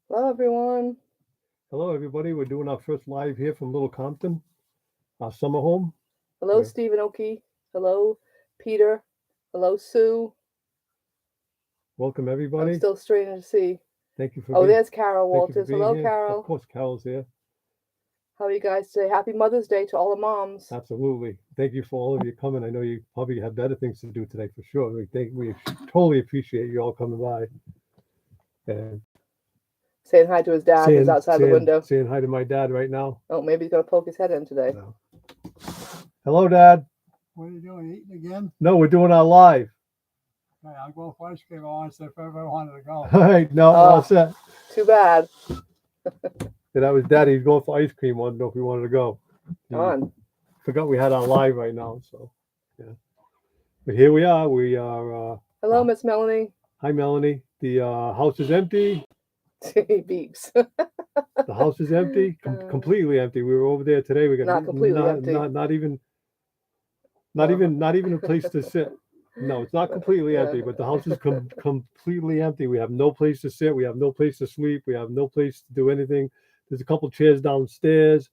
Hello, everyone. Hello, everybody. We're doing our first live here from Little Compton, our summer home. Hello, We're Stephen Oki. Hello, Peter. Hello, Sue. welcome I'm everybody. still straining to see. Thank you for Oh, being there's Carol thank you for Walters. being Hello, here. Of Carol. course, Carol's here. How are you guys today? Happy Mother's Day to all the moms. Absolutely. Thank you for all of you coming. I know you probably have better things to do today for sure. We totally appreciate you all coming by and Saying hi to his dad who's saying outside the saying window. saying hi to my dad right now. Oh, maybe he's going to poke his head in today. No. Hello, Dad. What are you doing? Eating again? No, we're doing our live. Okay, I'll go for ice cream. I want to see if everybody wanted to go. All right, no, all set. Too bad. And that was Daddy. He's going for ice cream. Wanted to know if we wanted to go. Darn. Forgot we had our live right now, so yeah. But here we are. We are. Hello, Miss Melanie. Hi, Melanie. The house is empty. He beeps. The house is empty, completely empty. We were over there today. We got Not completely empty. not even a place to sit. No, it's not completely empty, but the house is completely empty. We have no place to sit. We have no place to sleep. We have no place to do anything. There's a couple chairs downstairs.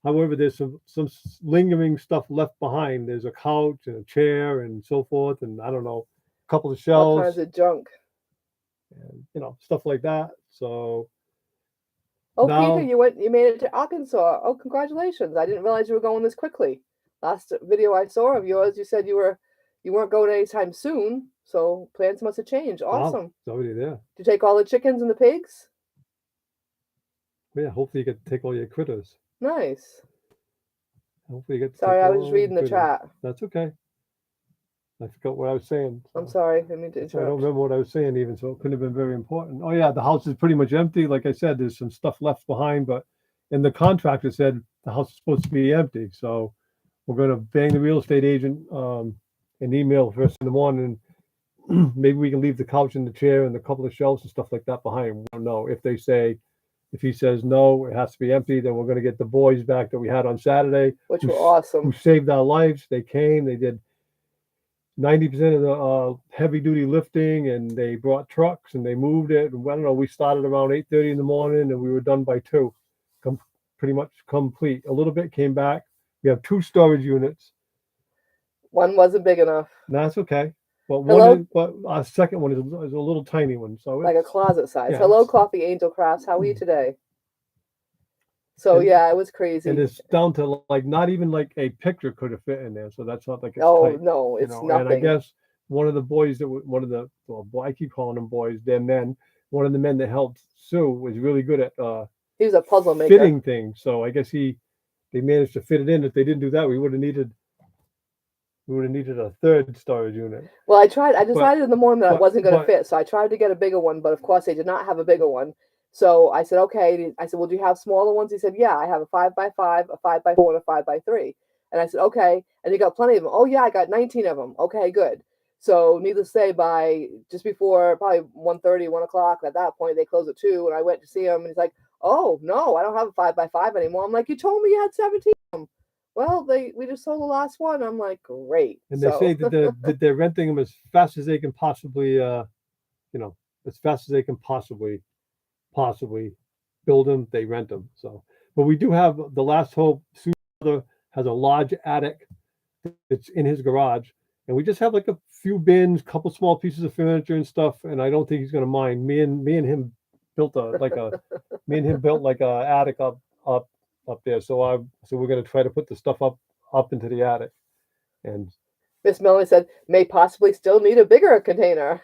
However, there's some lingering stuff left behind. There's a couch and a chair and so forth, and I don't know, a couple of All shelves kinds of junk. and stuff like that. So Oh, now, Peter, you made it to Arkansas. Oh, congratulations. I didn't realize you were going this quickly. Last video I saw of yours, you said you weren't going anytime soon, so plans must have changed. wow, Awesome. it's already there. Did you take all the chickens and the pigs? Yeah, hopefully you get to take all your critters. Nice. Hopefully you get to Sorry, take I all was your reading the critters. chat. That's okay. I forgot what I was saying. I'm sorry. I didn't mean to I don't interrupt. remember what I was saying even, so it couldn't have been very important. Oh yeah, the house is pretty much empty. Like I said, there's some stuff left behind, but and the contractor said the house is supposed to be empty. So we're going to bang the real estate agent an email first in the morning. Maybe we can leave the couch and the chair and a couple of shelves and stuff like that behind. We don't know. If he says no, it has to be empty, then we're going to get the boys back that we had on Saturday, Which were awesome. who saved our lives. They came, they did 90% of the heavy duty lifting, and they brought trucks and they moved it. And I don't know, we started around 8:30 in the morning and we were done by 2. Pretty much complete. A little bit came back. We have 2 storage units. One wasn't big enough. That's okay. But Hello? but our second one is a little tiny one. So Like a closet size. yeah, Hello, it's- Coffee Angel Crafts. How are you today? So And- yeah, it was crazy. and it's down to like not even like a picture could have fit in there. So that's not like it's Oh tight. no, You it's know, and I nothing. guess one of the boys I keep calling them boys, they're men. One of the men that helped Sue was really good at He was a puzzle maker. fitting things. So I guess they managed to fit it in. If they didn't do that, we would have needed a third storage unit. Well, I decided in the morning that it wasn't going to but- fit, so I tried to get a bigger one, but of course they did not have a bigger one. So I said, okay. I said, well, do you have smaller ones? He said, yeah, I have a 5x5, a 5x4, and a 5x3. And I said, okay. And you got plenty of them. Oh yeah, I got 19 of them. Okay, good. So needless to say, by just before probably 1:30, 1 o'clock, at that point they closed at 2, and I went to see him, and he's like, oh no, I don't have a 5x5 anymore. I'm like, you told me you had 17 of them. Well, we just sold the last one. I'm like, great. And they say that they're renting them as fast as they can possibly, as fast as they can possibly build them. They rent them. So, but we do have the last hope. Sue's brother has a large attic. It's in his garage, and we just have like a few bins, couple small pieces of furniture and stuff. And I don't think he's going to mind. Me and him built like a attic up there. So we're going to try to put the stuff up into the attic. And Miss Melanie said, may possibly still need a bigger container.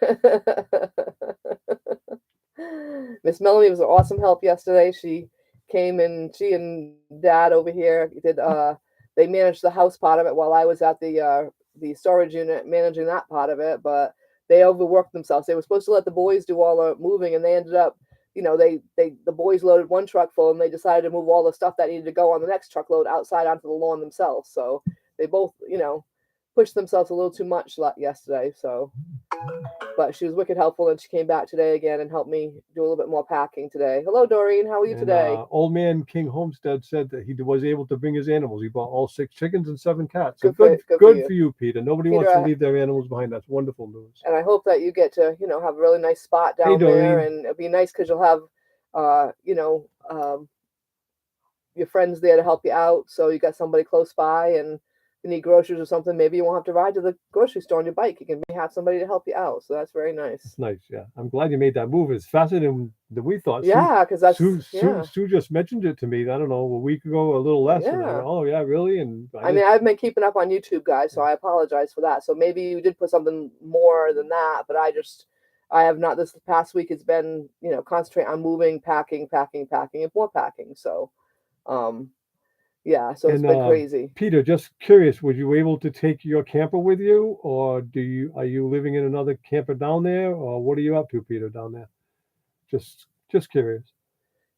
Miss Melanie was an awesome help yesterday. She came and she and Dad over here did they managed the house part of it while I was at the storage unit managing that part of it, but they overworked themselves. They were supposed to let the boys do all the moving, and they ended up, the boys loaded one truck full, and they decided to move all the stuff that needed to go on the next truckload outside onto the lawn themselves. So they both, pushed themselves a little too much yesterday. So, but she was wicked helpful, and she came back today again and helped me do a little bit more packing today. Hello, Doreen. How are you today? Old man King Homestead said that he was able to bring his animals. He bought all 6 chickens and 7 cats. So Good for you, Peter. Nobody wants to leave their animals behind. That's wonderful news. And I hope that you get to, have a really nice spot down there, and it'll be nice because you'll have you know, your friends there to help you out. So you got somebody close by, and you need groceries or something, maybe you won't have to ride to the grocery store on your bike. You can have somebody to help you out. So that's very nice. It's nice. Yeah, I'm glad you made that move. It's faster than we thought. Yeah, because that's Sue just mentioned it to me. I don't know, a week ago, a little less. And I Yeah. went, oh yeah, really? And I mean, I've been keeping up on YouTube, guys, so I apologize for that. So maybe you did put something more than that, but I have not. This past week has been, you know, concentrate on moving, packing, and more packing. So, yeah, so it's been crazy. Peter, just curious, were you able to take your camper with you, or are you living in another camper down there, or what are you up to, Peter, down there? Just curious.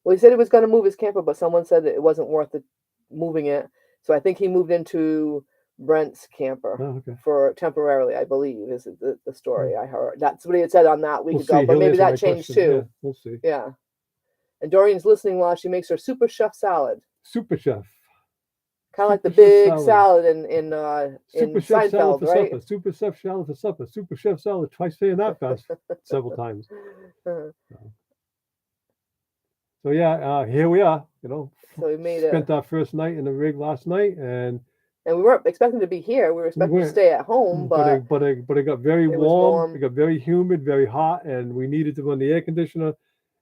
Well, he said he was going to move his camper, but someone said that it wasn't worth it moving it. So I think he moved into Brent's camper Oh, okay. for temporarily, I believe, is the story I heard. That's what he had said on that week We'll ago, see. but He'll maybe answer that my changed question. too. Yeah, we'll see. Yeah. And Doreen's listening while she makes her super chef salad. Super chef. Kind of like the Super chef big salad. salad in Super chef salad Seinfeld, for right? supper. Super chef salad for supper. Super chef salad. Try saying that fast several times. So yeah, here we are. You know, So we made spent our first night in the rig last night, and we weren't expecting to be here. We were expecting to stay at home, but it got very it was warm. warm. It got very humid, very hot, and we needed to run the air conditioner.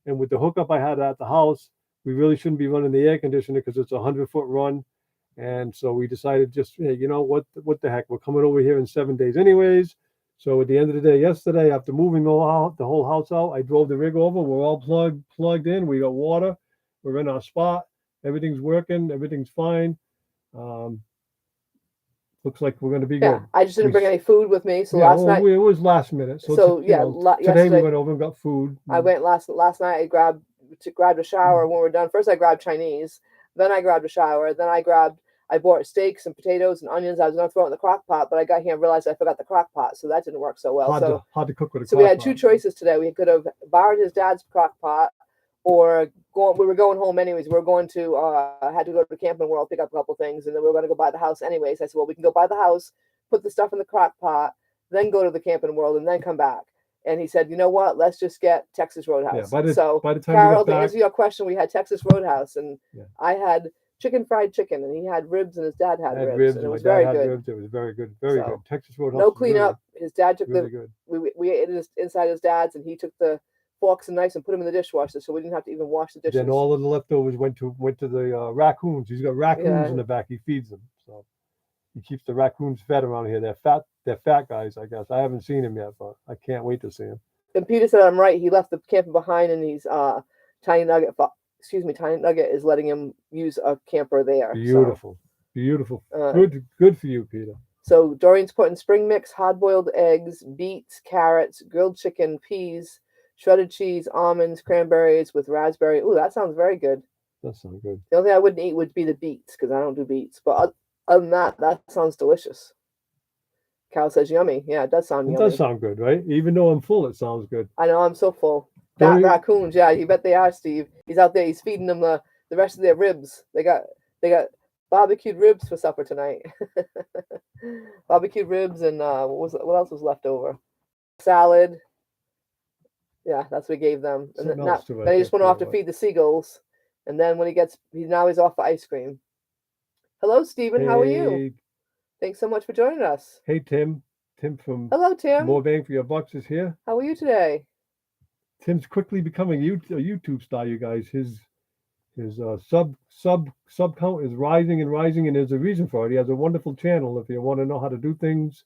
And with the hookup I had at the house, we really shouldn't be running the air conditioner because it's a 100-foot run. And so we decided, just, hey, you know what the heck, we're coming over here in 7 days anyways. So at the end of the day, yesterday, after moving the whole house out, I drove the rig over. We're all plugged in. We got water. We're in our spot. Everything's working. Everything's fine. Looks like we're going to be good. I just didn't bring any food with me. So yeah, last night it was last minute. So today we went over and got food. I went last night. I grabbed a shower when we were done. First I grabbed Chinese. Then I grabbed a shower. Then I bought steaks and potatoes and onions. I was going to throw it in the crock pot, but I got here and realized I forgot the crock pot, so that didn't work so well. Hard to cook with a crock pot. So we had two choices today. We could have borrowed his dad's crock pot, or we were going home anyways. We were going to had to go to Camping World, pick up a couple things, and then we were going to go buy the house anyways. I said, well, we can go buy the house, put the stuff in the crock pot, then go to the Camping World, and then come back. And he said, you know what? Let's just get Texas Roadhouse. Yeah, by the time Carol, we got back, to answer your question, we had Texas Roadhouse, and I had fried chicken, and he had ribs, and his dad had ribs, and it was very good. Ribs. It was very good, very good. Texas Roadhouse. No cleanup. His dad took really good. We ate it inside his dad's, and he took the forks and knives and put them in the dishwasher, so we didn't have to even wash the dishes. Then all of the leftovers went to the raccoons. He's got raccoons in the back. He feeds them, so he keeps the raccoons fed around here. They're fat guys, I guess. I haven't seen him yet, but I can't wait to see him. And Peter said I'm right. He left the camper behind, and he's Tiny Nugget is letting him use a camper there. Beautiful. Good for you, Peter. So Doreen's putting spring mix, hard-boiled eggs, beets, carrots, grilled chicken, peas, shredded cheese, almonds, cranberries with raspberry. Ooh, that sounds very good. That sounds good. The only thing I wouldn't eat would be the beets, because I don't do beets. But other than that sounds delicious. Cal says yummy. Yeah, it does sound yummy. It does sound good, right? Even though I'm full, it sounds good. I know, I'm so full. Raccoons, yeah, you bet they are, Steve. He's out there, he's feeding them the rest of their ribs. They got barbecued ribs for supper tonight. Barbecued ribs, and what else was left over? Salad. Yeah, that's what we gave them. And then he just went off to feed the seagulls. And then when he's off for ice cream. Hello, Stephen. How are you? Thanks so much for joining us. Hey, Tim. Tim from Hello, Tim. More Bang for Your Bucks is here. How are you today? Tim's quickly becoming a YouTube star, you guys. His sub count is rising and rising, and there's a reason for it. He has a wonderful channel if you want to know how to do things.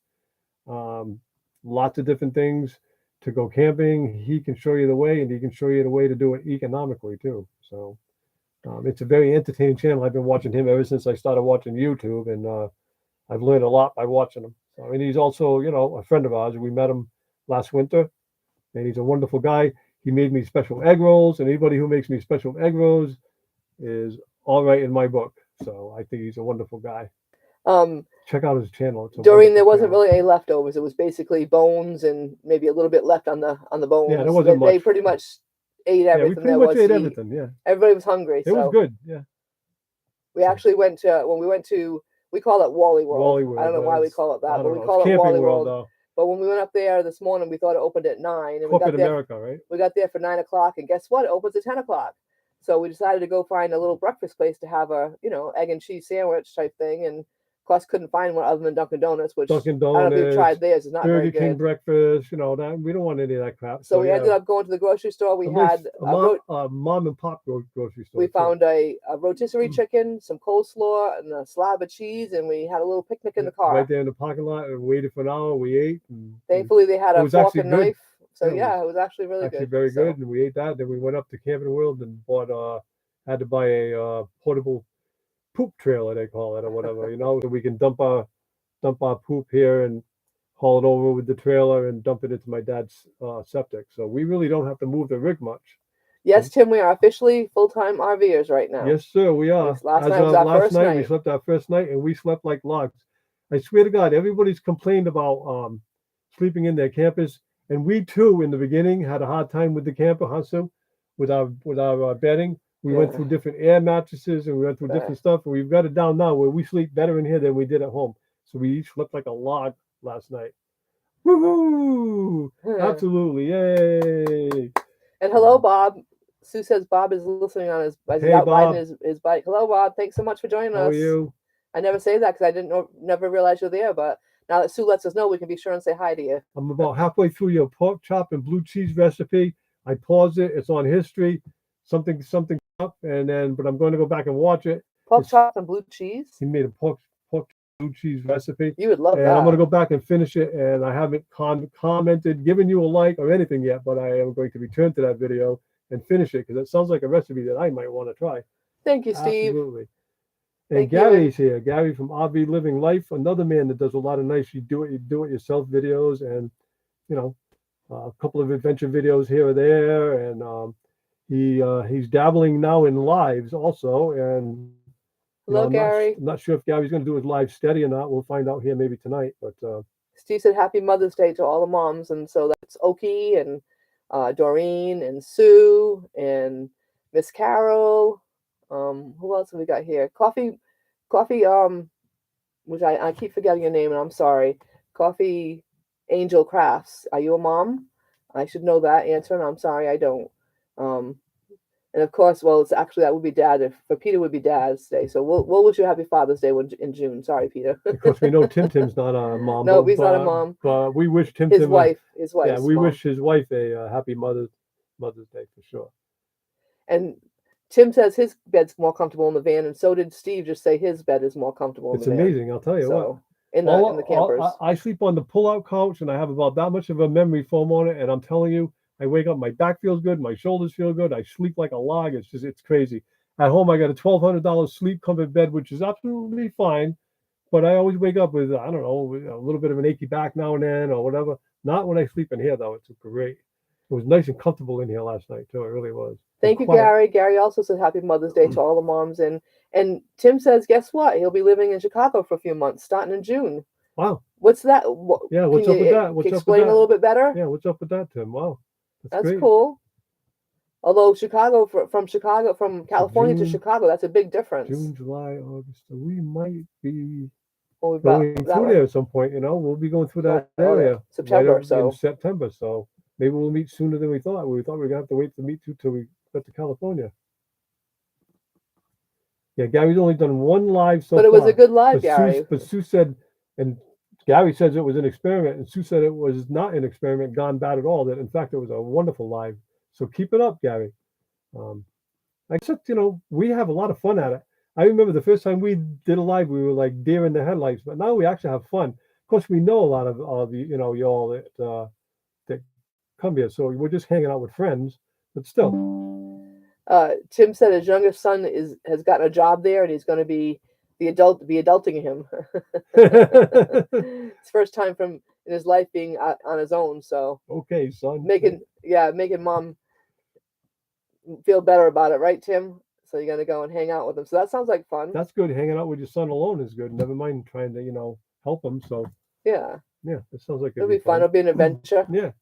Lots of different things to go camping. He can show you the way, and he can show you the way to do it economically too. So it's a very entertaining channel. I've been watching him ever since I started watching YouTube, and I've learned a lot by watching him. So, and he's also, a friend of ours. We met him last winter, and he's a wonderful guy. He made me special egg rolls, and anybody who makes me special egg rolls is all right in my book. So I think he's a wonderful guy. Check out his channel. Doreen, there wasn't really any leftovers. It was basically bones and maybe a little bit left on the bones. Yeah, there wasn't much. They pretty much ate everything. Yeah, we pretty much ate everything. Yeah, everybody was hungry. It was good. Yeah. We actually we call it Wally World. I don't know why we call it that, but we call it Wally World. But when we went up there this morning, we thought it opened at 9, and we Corporate got there. America, right? We got there for 9 o'clock, and guess what? It opens at 10 o'clock. So we decided to go find a little breakfast place to have a, egg and cheese sandwich type thing, and of course couldn't find one other than Dunkin' Donuts, which Dunkin' I don't know if you've Donuts, tried theirs. It's not very Burger King good. breakfast, that we don't want any of that crap. So we ended yeah. up going to the grocery store. We A nice- had a mom and pop grocery store. we too. found a rotisserie chicken, some coleslaw, and a slab of cheese, and we had a little picnic in the car. Right there in the parking lot, and waited for an hour. We ate. And Thankfully, they had it a was fork actually and good. knife. So Yeah, it was actually really actually good. very So, good, and we ate that. Then we went up to Camping World and bought. Had to buy a portable poop trailer, they call it, or whatever. So we can dump our poop here and haul it over with the trailer and dump it into my dad's septic. So we really don't have to move the rig much. Yes, Tim, we are officially full-time RVers right now. Yes, sir, we are. Last night was our last first night, night. we slept our first night, and we slept like logs. I swear to God, everybody's complained about sleeping in their campers, and we too, in the beginning, had a hard time with the camper, huh, Sue? With our bedding. We went Yeah. through different air mattresses, and we went through Right. different stuff, and we've got it down now where we sleep better in here than we did at home. So we each slept like a log last night. Woohoo! Absolutely, yay! And hello, Bob. Sue says Bob is listening on as he's Hey, out Bob. riding his bike. Hello, Bob. Thanks so much for joining us. How are you? I never say that because I never realized you're there. But now that Sue lets us know, we can be sure and say hi to you. I'm about halfway through your pork chop and blue cheese recipe. I paused it. It's on history. Something up, but I'm going to go back and watch it. Pork chop and blue cheese. He made a pork blue cheese recipe. You would love and that. I'm going to go back and finish it. And I haven't commented, given you a like or anything yet, but I am going to return to that video and finish it because it sounds like a recipe that I might want to try. Thank you, Steve. Absolutely. And Thank you. Gary's here. Gary from RV Living Life, another man that does a lot of nice do it yourself videos, and a couple of adventure videos here or there, and he's dabbling now in lives also. And hello, Gary. I'm not sure if Gary's going to do his live steady or not. We'll find out here maybe tonight. But Steve said Happy Mother's Day to all the moms, and so that's Oki and Doreen and Sue and Miss Carol. Who else have we got here? Coffee, which I keep forgetting your name, and I'm sorry. Coffee Angel Crafts. Are you a mom? I should know that answer, and I'm sorry I don't. And of course, well, it's actually that would be Dad. For Peter would be Dad's Day. So we'll wish you Happy Father's Day in June. Sorry, Peter. of course, we know Tim's not a mom. No, he's not a mom. But we wish Tim. His wife. Yeah, we wish his wife a happy Mother's Day for sure. And Tim says his bed's more comfortable in the van, and so did Steve just say his bed is more comfortable in the van. It's amazing, I'll tell you what. In the campers. I sleep on the pull-out couch, and I have about that much of a memory foam on it, and I'm telling you, I wake up, my back feels good, my shoulders feel good, I sleep like a log. It's crazy. At home, I got a $1,200 sleep comfort bed, which is absolutely fine, but I always wake up with, I don't know, a little bit of an achy back now and then or whatever. Not when I sleep in here, though. It's great. It was nice and comfortable in here last night, too. It really was. Thank you, Gary. Gary also said Happy Mother's Day to all the moms. And Tim says, guess what? He'll be living in Chicago for a few months, starting in June. Wow. What's that? Yeah, what's up with that? What's explain a little bit better? Yeah, what's up with that, Tim? Wow. That's cool. Although from California to June, Chicago, that's a big difference. June, July, August. So we might be going through there at some point, We'll be going through that area. September, in September. So maybe we'll meet sooner than we thought. We thought we were gonna have to wait to meet you till we got to California. Yeah, Gary's only done one live so far. But it was a good live, Gary. But Sue said, and Gary says it was an experiment, and Sue said it was not an experiment, gone bad at all. That in fact it was a wonderful live. So keep it up, Gary. Except we have a lot of fun at it. I remember the first time we did a live, we were like deer in the headlights, but now we actually have fun. Of course, we know a lot of y'all that come here, so we're just hanging out with friends, but still. Tim said his youngest son has gotten a job there, and he's going to be adulting him. It's first time in his life being on his own. So okay, son. Making mom feel better about it, right, Tim? So you're gonna go and hang out with him. So that sounds like fun. That's good. Hanging out with your son alone is good. Never mind trying to help him. So yeah, it sounds like it'll be fun. It'll be an adventure. Yeah,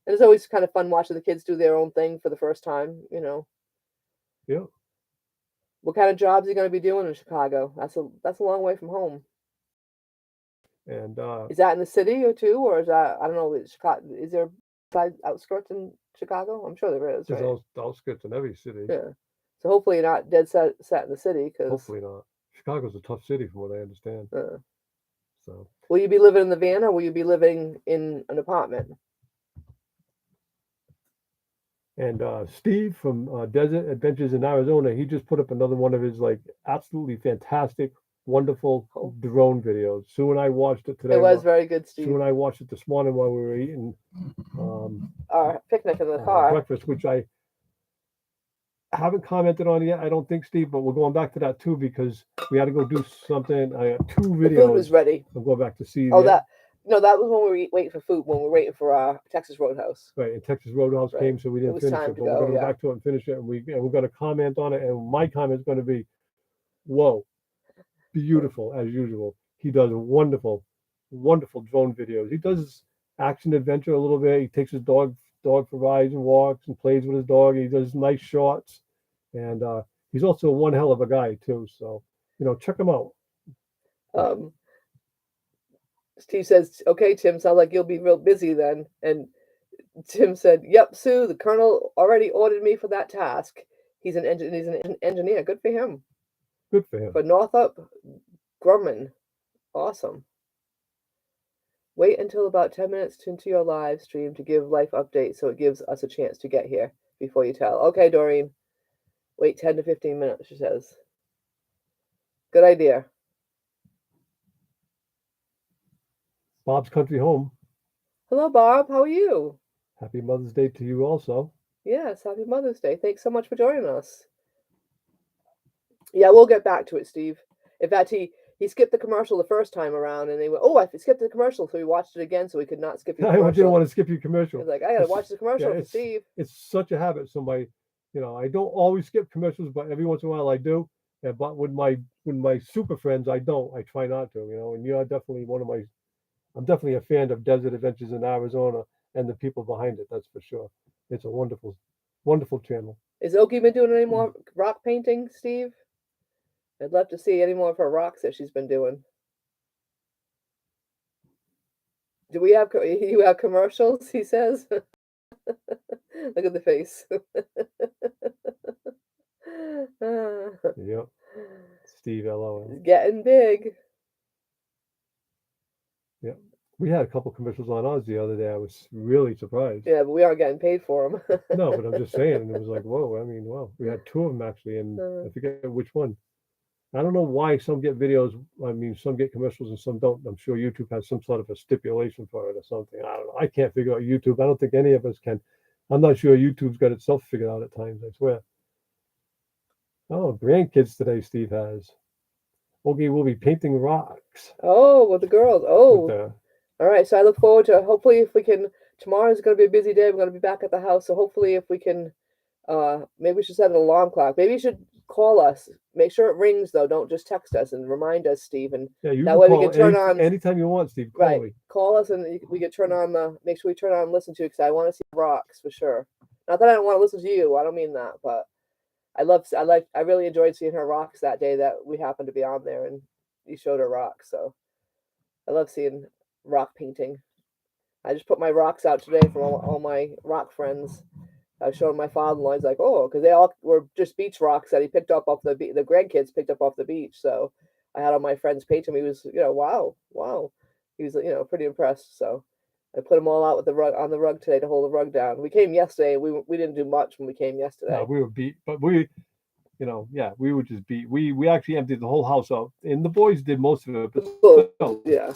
and it's always kind of fun watching the kids do their own thing for the first time. Yeah. What kind of jobs are you going to be doing in Chicago? That's a long way from home. And Is that in the city or too, or is that, I don't know, Chicago? Is there outskirts in Chicago? I'm sure there is, there's right? outskirts in every city. Yeah. So hopefully you're not dead set in the city, because Hopefully not. Chicago's a tough city from what I understand. So will you be living in the van or will you be living in an apartment? and Steve from Desert Adventures in Arizona, he just put up another one of his like absolutely fantastic, wonderful Cool. drone videos. Sue and I watched it today. It was very good, Sue Steve. and I watched it this morning while we were eating Our picnic in the car. breakfast, which I haven't commented on yet, I don't think, Steve, but we're going back to that too because we had to go do something. I got 2 videos. The food was ready. I'm going back to see. Oh, that was when we were waiting for food. When we were waiting for our Texas Roadhouse. Right, and Texas Roadhouse Right. came, so we didn't was finish time it. to But we're go, going to go yeah. back to it and finish it, and we're going to comment on it. And my comment is going to be, "Whoa, beautiful as usual." He does wonderful, wonderful drone videos. He does action adventure a little bit. He takes his dog for rides and walks and plays with his dog. He does nice shots, and he's also one hell of a guy too. So check him out. Steve says, "Okay, Tim, sounds like you'll be real busy then." And Tim said, "Yep, Sue, the colonel already ordered me for that task. He's an engineer. Good for him. Good for him. For Northrop Grumman. Awesome. Wait until about 10 minutes into your live stream to give life updates so it gives us a chance to get here before you tell." Okay, Doreen. Wait 10 to 15 minutes, she says. Good idea. Bob's Country Home. Hello, Bob. How are you? Happy Mother's Day to you also. Yes, happy Mother's Day. Thanks so much for joining us. Yeah, we'll get back to it, Steve. In fact, he skipped the commercial the first time around, and they went, "Oh, I skipped the commercial," so we watched it again so we could not skip your I commercial. didn't want to skip your commercial. He's like, "I gotta watch the commercial for Steve." It's such a habit. So I don't always skip commercials, but every once in a while I do. But with my super friends, I don't. I try not to. And you're definitely I'm definitely a fan of Desert Adventures in Arizona and the people behind it. That's for sure. It's a wonderful, wonderful channel. Is Oki been doing any more rock painting, Steve? I'd love to see any more of her rocks that she's been doing. Do we have you have commercials? He says. Look at the face. Yep. Steve LO. It's getting big. Yeah. We had a couple commercials on ours the other day. I was really surprised. Yeah, but we aren't getting paid for them. No, but I'm just saying, it was like, whoa. I mean, wow. We had 2 of them actually, and I forget which one. I don't know why some get videos. I mean, some get commercials and some don't. I'm sure YouTube has some sort of a stipulation for it or something. I don't know. I can't figure out YouTube. I don't think any of us can. I'm not sure YouTube's got itself figured out at times, I swear. Oh, grandkids today, Steve has. Okay, we'll be painting rocks. Oh, with the girls. Oh. With all right. So I look forward to, hopefully if we can, tomorrow's going to be a busy day. We're going to be back at the house. So hopefully if we can, maybe we should set an alarm clock. Maybe you should call us. Make sure it rings though. Don't just text us and remind us, Steve. And yeah, you that can way call we can turn on anytime you want, Steve. Call right. me. Call us and we can turn on make sure we turn on and listen to it because I want to see rocks for sure. Not that I don't want to listen to you. I don't mean that, but I really enjoyed seeing her rocks that day that we happened to be on there and you showed her rocks. So I love seeing rock painting. I just put my rocks out today for all my rock friends. I was showing my father-in-law. He's like, "Oh," because they all were just beach rocks that he picked up off the grandkids picked up off the beach. So I had all my friends paint him. He was, wow. He was, pretty impressed. So I put them all out with the rug on the rug today to hold the rug down. We came yesterday. We didn't do much when we came yesterday. No, we were beat, but we were just beat. We actually emptied the whole house out, and the boys did most of it. But still, yeah,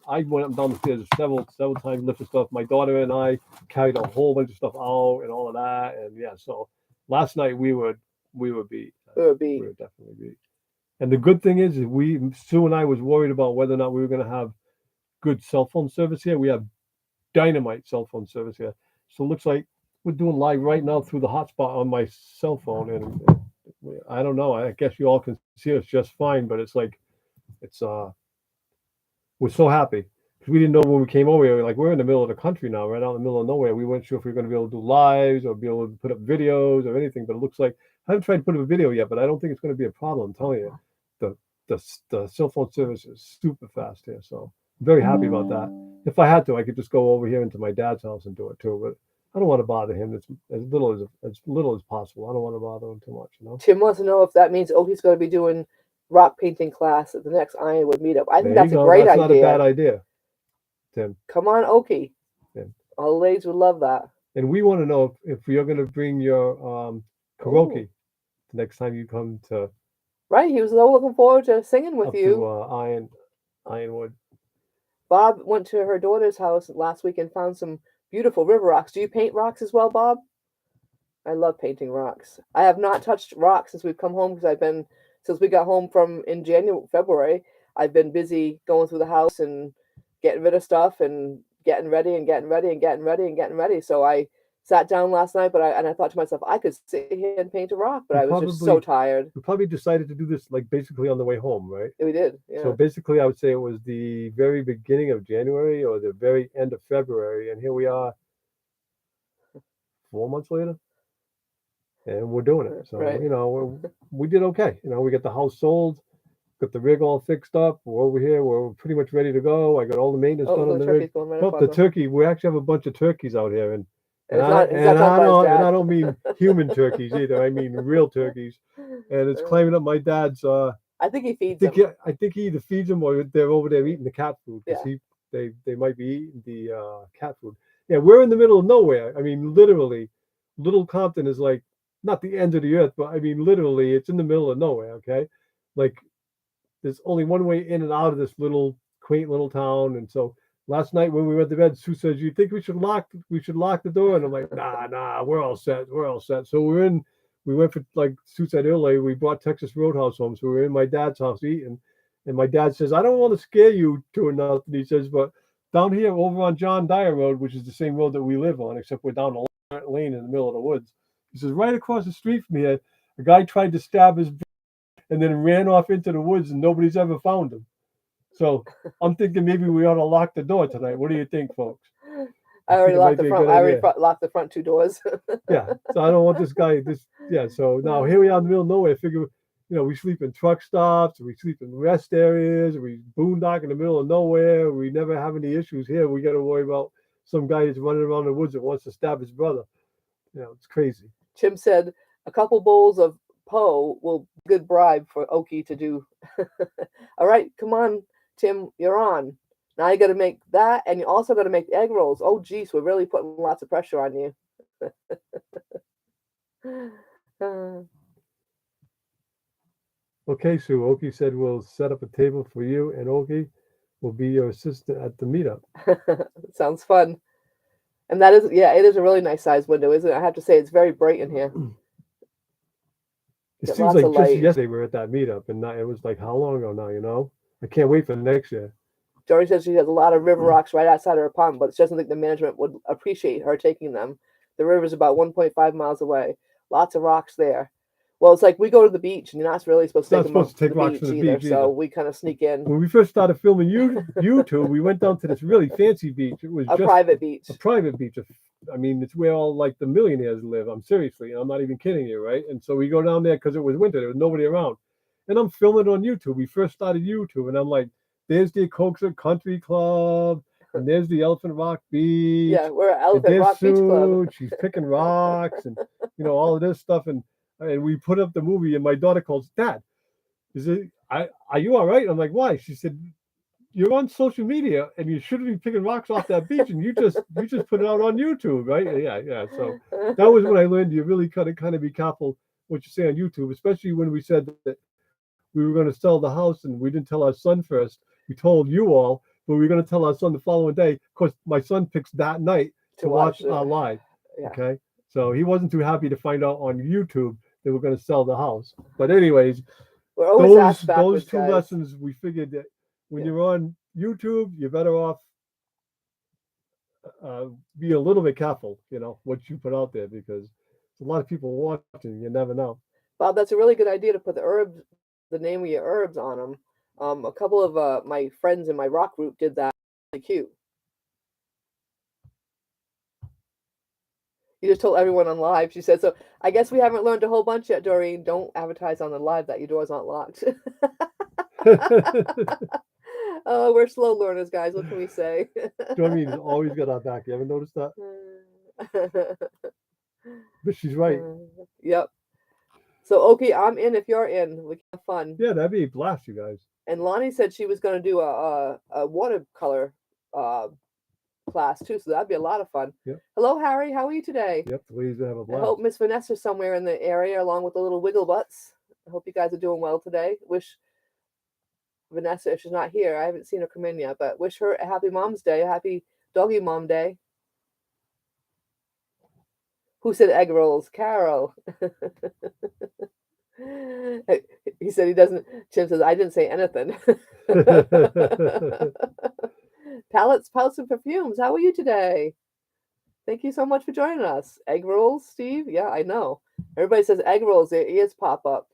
I went up and down the stairs several times, lifted stuff. My daughter and I carried a whole bunch of stuff out and all of that, and yeah. So last night we were beat. We were definitely beat. And the good thing is, Sue and I was worried about whether or not we were going to have good cell phone service here. We have dynamite cell phone service here, so it looks like we're doing live right now through the hotspot on my cell phone, and I don't know. I guess you all can see us just fine, but it's like we're so happy because we didn't know when we came over here. Like we're in the middle of the country now, right out in the middle of nowhere. We weren't sure if we were going to be able to do lives or be able to put up videos or anything. But it looks like I haven't tried to put up a video yet, but I don't think it's going to be a problem. I'm telling you, the cell phone service is super fast here. So very happy about that. If I had to, I could just go over here into my dad's house and do it too. But I don't want to bother him. It's as little as possible. I don't want to bother him too much. You know. Tim wants to know if that means Oki's going to be doing rock painting class at the next Ironwood meetup. I think There that's you a go. great That's not a idea. bad idea, Tim. Come on, Oki. Yeah. All the ladies would love that. And we want to know if you're going to bring your karaoke the next time you come to Right, he was so looking forward to singing with up you. to Ironwood. Bob went to her daughter's house last week and found some beautiful river rocks. Do you paint rocks as well, Bob? I love painting rocks. I have not touched rocks since we've come home because since we got home from in February, I've been busy going through the house and getting rid of stuff and getting ready and getting ready and getting ready and getting ready. So I sat down last night, but I thought to myself, I could sit here and paint a rock, but I was just so tired. We probably decided to do this like basically on the way home, right? We did, yeah. So basically, I would say it was the very beginning of January or the very end of February, and here we are, 4 months later, and we're doing it. So Right. we did okay. We got the house sold, got the rig all fixed up. We're over here. We're pretty much ready to go. I got all the maintenance done on the rig. Going right Oh, up the on turkey. We actually have a bunch of turkeys out here, and It's I not don't mean human turkeys either. I mean real turkeys, and it's climbing up my dad's. I think he feeds them. I think he either feeds them or they're over there eating the cat food because Yeah. they might be eating the cat food. Yeah, we're in the middle of nowhere. I mean, literally, Little Compton is like not the end of the earth, but I mean, literally, it's in the middle of nowhere. Okay, like there's only one way in and out of this little quaint little town, and so last night when we went to bed, Sue says, "You think we should lock the door?" And I'm like, "Nah, we're all set. We're all set." So we're in. We went for, like Sue said earlier, we brought Texas Roadhouse home. So we were in my dad's house eating, and my dad says, "I don't want to scare you to nothing." He says, "But down here over on John Dyer Road, which is the same road that we live on, except we're down a lane in the middle of the woods." He says, "Right across the street from here, a guy tried to stab his and then ran off into the woods, and nobody's ever found him." So I'm thinking maybe we ought to lock the door tonight. What do you think, folks? I already locked the front. I already locked the front 2 doors. Yeah. So I don't want this guy. So now here we are in the middle of nowhere. I figure, we sleep in truck stops, we sleep in rest areas, we boondock in the middle of nowhere. We never have any issues here. We got to worry about some guy that's running around the woods that wants to stab his brother. It's crazy. Tim said a couple bowls of Poe will be a good bribe for Oki to do. All right, come on, Tim, you're on. Now you got to make that, and you also got to make egg rolls. Oh, geez, we're really putting lots of pressure on you. Okay, Sue. Oki said we'll set up a table for you, and Oki will be your assistant at the meetup. Sounds fun. And that is, it is a really nice size window, isn't it? I have to say, it's very bright in here. It seems like just yesterday we were at that meetup, and it was like how long ago now? I can't wait for next year. Dory says she has a lot of river rocks right outside her apartment, but she doesn't think the management would appreciate her taking them. The river's about 1.5 miles away. Lots of rocks there. Well, it's like we go to the beach, and you're not really supposed to take rocks from the beach either. So we kind of sneak in. When we first started filming YouTube, we went down to this really fancy beach. It was just private beach. A private beach. I mean, it's where all like the millionaires live. I'm not even kidding you, right? And so we go down there because it was winter. There was nobody around. And I'm filming it on YouTube. We first started YouTube, and I'm like, there's the Coxer Country Club, and there's the Elephant Rock Beach. Yeah, we're at Elephant Rock Beach Club. She's picking rocks and all of this stuff. And we put up the movie, and my daughter calls, "Dad, are you all right?" I'm like, "Why?" She said, "You're on social media, and you shouldn't be picking rocks off that beach, and you just put it out on YouTube, right?" Yeah. So that was when I learned you really kind of be careful what you say on YouTube, especially when we said that we were going to sell the house, and we didn't tell our son first. We told you all, but we were going to tell our son the following day. Of course, my son picks that night to watch our live. Yeah. Okay, so he wasn't too happy to find out on YouTube that we're going to sell the house. But anyways, those two lessons, we figured that when you're on YouTube, you're better off be a little bit careful, what you put out there, because there's a lot of people watching. You never know. Bob, that's a really good idea to put the name of your herbs on them. A couple of my friends in my rock group did that. Really cute. You just told everyone on live. She said, so I guess we haven't learned a whole bunch yet, Doreen. Don't advertise on the live that your doors aren't locked. Oh, we're slow learners, guys. What can we say? Doreen's always got our back. You ever noticed that? But she's right. Yep. So, okay, I'm in if you're in. We can have fun. Yeah, that'd be a blast, you guys. And Lonnie said she was going to do a watercolor class too, so that'd be a lot of fun. Yep. Hello, Harry. How are you today? Yep, the ladies have a I blast. hope Miss Vanessa's somewhere in the area along with the little wiggle butts. I hope you guys are doing well today. Wish Vanessa, if she's not here, I haven't seen her come in yet, but wish her a happy Mom's Day, a happy Doggy Mom Day. Who said egg rolls? Carol. He said he doesn't. Tim says, I didn't say anything. Palettes, pouts, and perfumes. How are you today? Thank you so much for joining us. Egg rolls, Steve? Yeah, I know. Everybody says egg rolls, their ears pop up.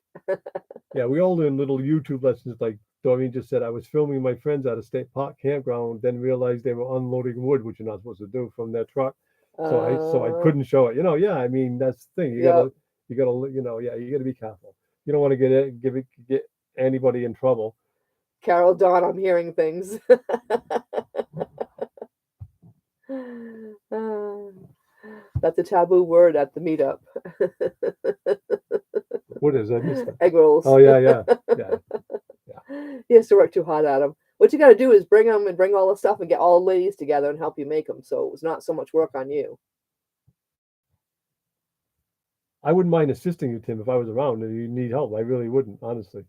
Yeah, we all learn little YouTube lessons. Like Doreen just said, I was filming my friends at a state park campground, then realized they were unloading wood, which you're not supposed to do from their truck. So I couldn't show it. Yeah, I mean that's the thing. You gotta you gotta be careful. You don't want to get anybody in trouble. Carol, Dawn, I'm hearing things. That's a taboo word at the meetup. What is that? I missed that. Egg rolls. Oh yeah. He has to work too hard at them. What you got to do is bring them and bring all the stuff and get all the ladies together and help you make them. So it's not so much work on you. I wouldn't mind assisting you, Tim, if I was around and you need help. I really wouldn't, honestly.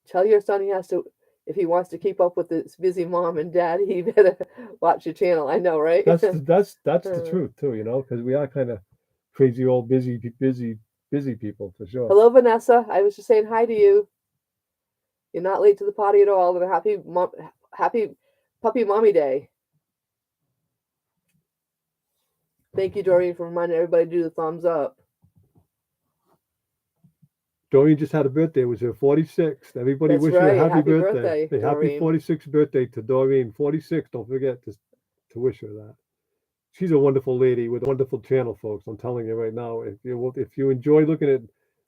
Tell your son he has to, if he wants to keep up with his busy mom and dad, he better watch your channel. I know, right? That's the truth too, because we are kind of crazy old busy people for sure. Hello, Vanessa. I was just saying hi to you. You're not late to the party at all. And a happy puppy mommy day. Thank you, Doreen, for reminding everybody to do the thumbs up. Doreen just had a birthday. It was her 46th. Everybody That's wish her right. a happy birthday. Happy birthday, Happy 46th birthday to Doreen. 46. Don't forget to wish her that. She's a wonderful lady with a wonderful channel, folks. I'm telling you right now. If you enjoy looking at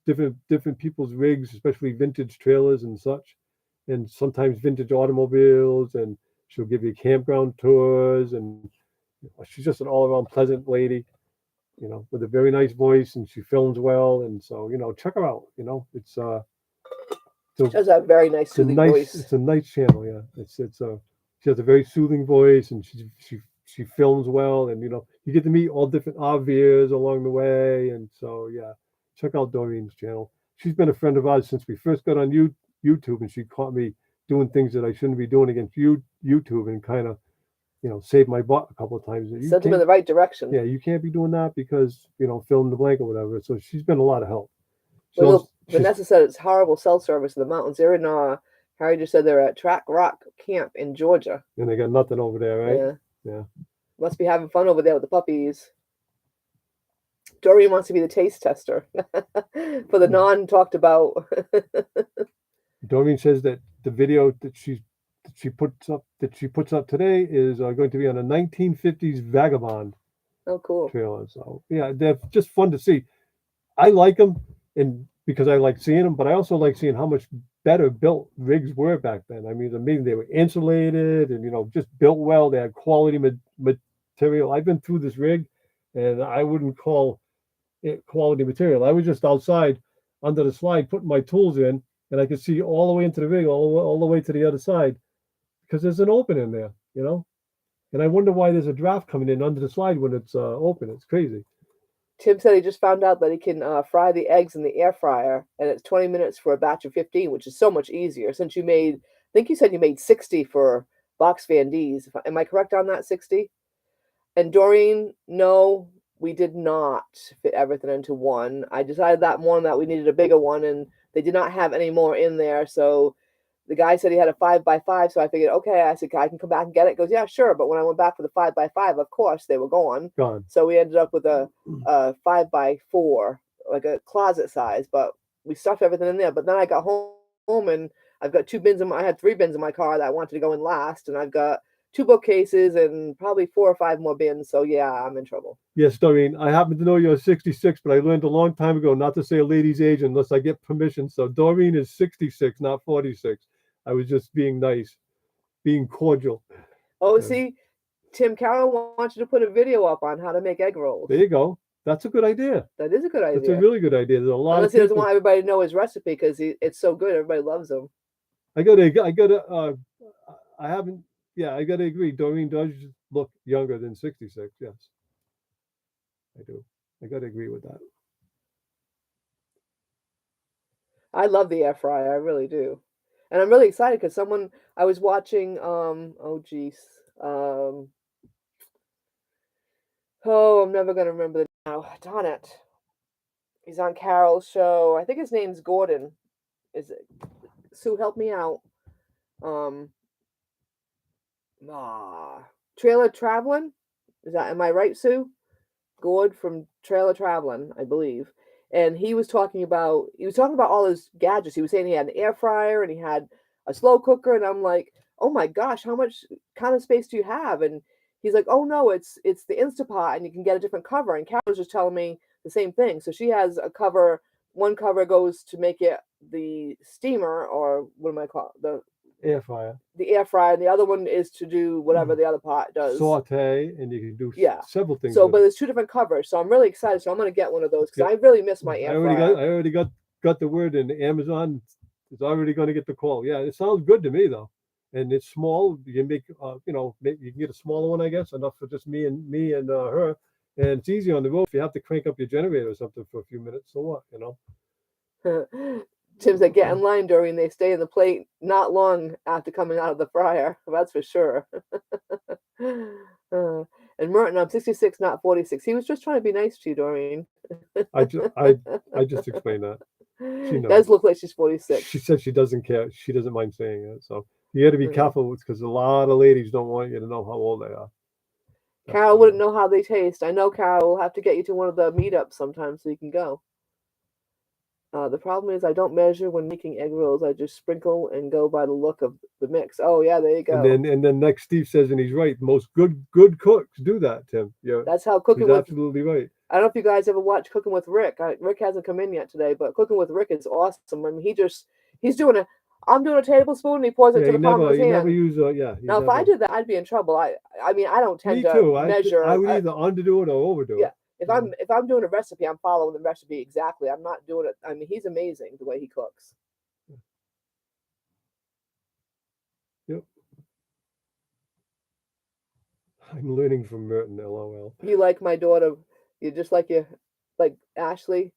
different people's rigs, especially vintage trailers and such, and sometimes vintage automobiles, and she'll give you campground tours, and she's just an all-around pleasant lady, with a very nice voice, and she films well, and so check her out. It's She has a very nice soothing voice. It's a nice channel, yeah. She has a very soothing voice, and she films well, and you get to meet all different RVers along the way, and so yeah, check out Doreen's channel. She's been a friend of ours since we first got on YouTube, and she caught me doing things that I shouldn't be doing against YouTube, and kind of saved my butt a couple of times. Sent him in the right direction. Yeah, you can't be doing that because fill in the blank or whatever. So she's been a lot of help. Well, Vanessa said it's horrible cell service in the mountains. They're in Harry just said they're at Track Rock Camp in Georgia. And they got nothing over there, right? Yeah. Must be having fun over there with the puppies. Doreen wants to be the taste tester for the non-talked about. Doreen says that the video that she puts up today is going to be on a 1950s Vagabond. Oh, cool. Trailer. So yeah, they're just fun to see. I like them, and because I like seeing them, but I also like seeing how much better built rigs were back then. I mean, amazing. They were insulated and just built well. They had quality material. I've been through this rig, and I wouldn't call it quality material. I was just outside under the slide putting my tools in, and I could see all the way into the rig, all the way to the other side, because there's an opening there, And I wonder why there's a draft coming in under the slide when it's open. It's crazy. Tim said he just found out that he can fry the eggs in the air fryer, and it's 20 minutes for a batch of 15, which is so much easier. Since I think you said you made 60 for box Van D's. Am I correct on that, 60? And Doreen, no, we did not fit everything into one. I decided that we needed a bigger one, and they did not have any more in there. So the guy said he had a 5x5, so I figured, okay, I said, I can come back and get it. He goes, yeah, sure. But when I went back for the 5x5, of course, they were gone. So we ended up with a 5x4, like a closet size, but we stuffed everything in there. But then I got home and I've got 2 bins I had 3 bins in my car that I wanted to go in last, and I've got 2 bookcases and probably 4 or 5 more bins. So yeah, I'm in trouble. Yes, Doreen, I happen to know you're 66, but I learned a long time ago not to say a lady's age unless I get permission. So Doreen is 66, not 46. I was just being nice, being cordial. Oh, Yeah. see, Tim Carroll wants you to put a video up on how to make egg rolls. There you go. That's a good idea. That is a good That's a idea. really good idea. There's a lot Unless of he doesn't people. want everybody to know his recipe because it's so good, everybody loves him. I gotta. I haven't. Yeah, I gotta agree. Doreen does look younger than 66. Yes, I do. I gotta agree with that. I love the air fryer, I really do. And I'm really excited because I was watching oh geez. Um oh, I'm never gonna remember it now. Darn it. He's on Carol's show. I think his name's Gordon. Is it Sue, help me out. Um Trailer Traveling? Am I right, Sue? Gord from Trailer Traveling, I believe. And he was talking about all his gadgets. He was saying he had an air fryer and he had a slow cooker, and I'm like, oh my gosh, how much kind of space do you have? And he's like, oh no, it's the Instapot, and you can get a different cover. And Carol was just telling me the same thing. So she has a cover. One cover goes to make it the steamer, or what am I call it? Air fryer, The air fryer, and the other one is to do whatever the other pot does. saute, and you can do Yeah. several things. So, with but it. there's two different covers, so I'm really excited. So I'm gonna get one of those because Yeah. I really miss my air fryer. I already got the word in. Amazon is already going to get the call. Yeah, it sounds good to me though, and it's small. You can make you can get a smaller one, I guess, enough for just me and her, and it's easy on the road. If you have to crank up your generator or something for a few minutes, so what, Tim's like, get in line, Doreen. They stay in the plate not long after coming out of the fryer. That's for sure. And Merton, I'm 66, not 46. He was just trying to be nice to you, Doreen. I just explained that. She knows. Does look like she's 46. She said she doesn't care. She doesn't mind saying it. So you got to be careful because a lot of ladies don't want you to know how old they are. Carol wouldn't know how they taste. I know Carol will have to get you to one of the meetups sometime so you can go. The problem is I don't measure when making egg rolls. I just sprinkle and go by the look of the mix. Oh yeah, there you go. And then next Steve says, and he's right. Most good cooks do that, Tim. Yeah, that's how cooking. He's absolutely right. I don't know if you guys ever watched Cooking with Rick. Rick hasn't come in yet today, but Cooking with Rick is awesome. I mean, he's doing a. I'm doing a tablespoon, and he pours it to the palm of his hand. Never use now, if I did that, I'd be in trouble. I mean, I don't tend me too. to measure. I would either underdo it or overdo it. If I'm doing a recipe, I'm following the recipe exactly. I'm not doing it. I mean, he's amazing the way he cooks. Yep. I'm learning from Merton. LOL. You like my daughter? You just like Ashley.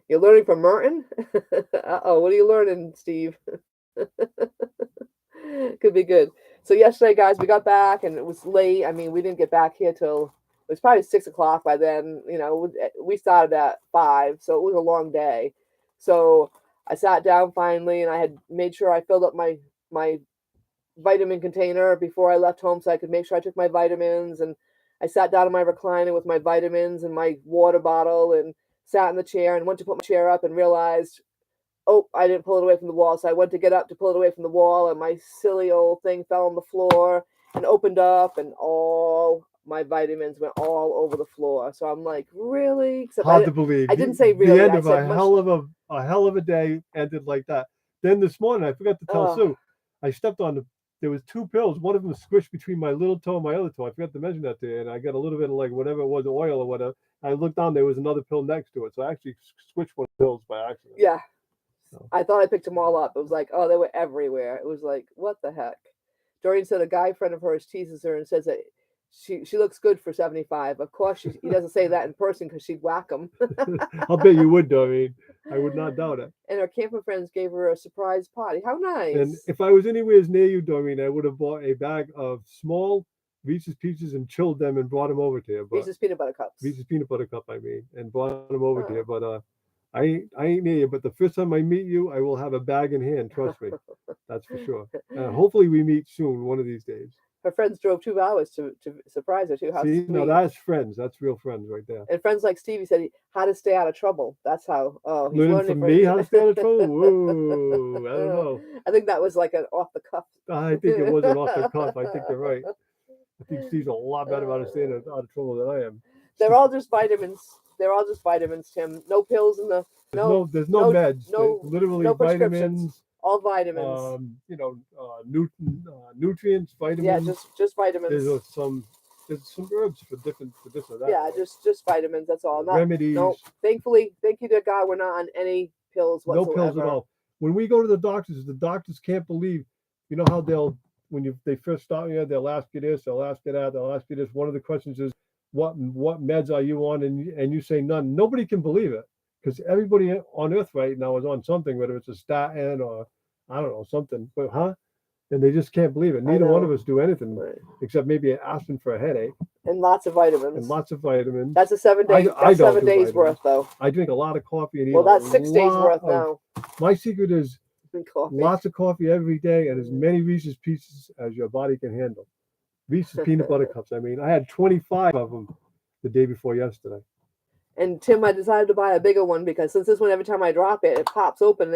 You're learning from Merton? Uh-oh, what are you learning, Steve? Could be good. So yesterday, guys, we got back and it was late. I mean, we didn't get back here till it was probably 6 o'clock by then. You know, we started at 5, so it was a long day. So I sat down finally, and I had made sure I filled up my vitamin container before I left home, so I could make sure I took my vitamins. And I sat down in my recliner with my vitamins and my water bottle, and sat in the chair and went to put my chair up and realized, oh, I didn't pull it away from the wall. So I went to get up to pull it away from the wall, and my silly old thing fell on the floor and opened up, and all my vitamins went all over the floor. So I'm like, really? Except hard to believe. I didn't say really. The end of a hell of a day ended like that. Then this morning, I forgot to tell Sue, I stepped on there was 2 pills. One of them was squished between my little toe and my other toe. I forgot to mention that to you, and I got a little bit of like whatever it was, oil or whatever. I looked down, there was another pill next to it. So I actually switched one of the pills by accident. Yeah. So. I thought I picked them all up. It was like, oh, they were everywhere. It was like, what the heck? Doreen said a guy friend of hers teases her and says that she looks good for 75. Of course, he doesn't say that in person because she'd whack him. I'll bet you would, Doreen. I would not doubt it. And her camping friends gave her a surprise party. How nice. And if I was anywhere near you, Doreen, I would have bought a bag of small Reese's Pieces and chilled them and brought them over to you. But Reese's Peanut Butter Cups. Reese's Peanut Butter Cup, I mean, and brought them over to you. But I ain't near you. But the first time I meet you, I will have a bag in hand. Trust me. That's for sure. Hopefully we meet soon, one of these days. Her friends drove 2 hours to surprise her too. How See, sweet. now that's friends. That's real friends right there. And friends like Stevie said how to stay out of trouble. That's how. Oh, he's learning from me how to stay out of trouble. Whoa, I don't know. I think that was like an off the cuff. I think it wasn't off the cuff. I think you're right. I think Steve's a lot better about staying out of trouble than I am. They're all just vitamins. They're all just vitamins, Tim. No pills in the No, there's no meds. no, Literally no prescriptions. vitamins, All vitamins. nutrients, Yeah, vitamins. just vitamins. There's some herbs for this or that. Yeah, right? just vitamins. That's all. Not Remedies. no. Thankfully, thank you to God, we're not on any pills No whatsoever. pills at all. When we go to the doctors can't believe. You know how they first start you, they'll ask you this, they'll ask you that, they'll ask you this. One of the questions is, what meds are you on? And you say none. Nobody can believe it because everybody on earth right now is on something, whether it's a statin or I don't know something. But and they just can't believe it. I Neither one know. of us do anything Right. except maybe aspirin for a headache And lots of vitamins. and lots of vitamins. That's a 7 day. I That's don't 7 do days vitamins. worth, though. I drink a lot of coffee and eat Well, that's a 6 days lot worth now. My secret is Coffee. lots of coffee every day and as many Reese's Pieces as your body can handle. Reese's peanut butter cups. I mean, I had 25 of them the day before yesterday. And Tim, I decided to buy a bigger one because since this one, every time I drop it, it pops open.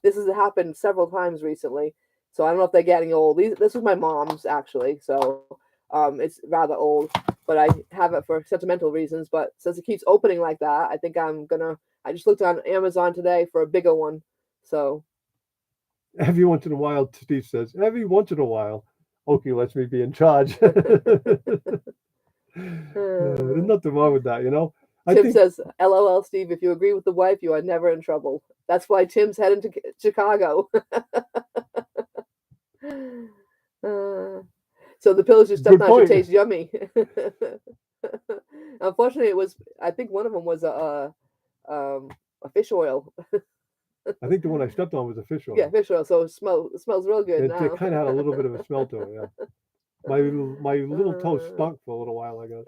This has happened several times recently. So I don't know if they're getting old. This was my mom's actually, so it's rather old. But I have it for sentimental reasons. But since it keeps opening like that, I think I'm gonna. I just looked on Amazon today for a bigger one. So every once in a while, Steve says, every once in a while, Oki lets me be in charge. There's nothing wrong with that, you know. Tim says, "LOL, Steve. If you agree with the wife, you are never in trouble." That's why Tim's heading to Chicago. So the pills you're stuck on should taste yummy. Unfortunately, it was. I think one of them was a fish oil. I think the one I stepped on was a fish oil. Yeah, fish oil. So it smells real good now. It kind of had a little bit of a smell to it. Yeah, my little toe stunk for a little while, I guess.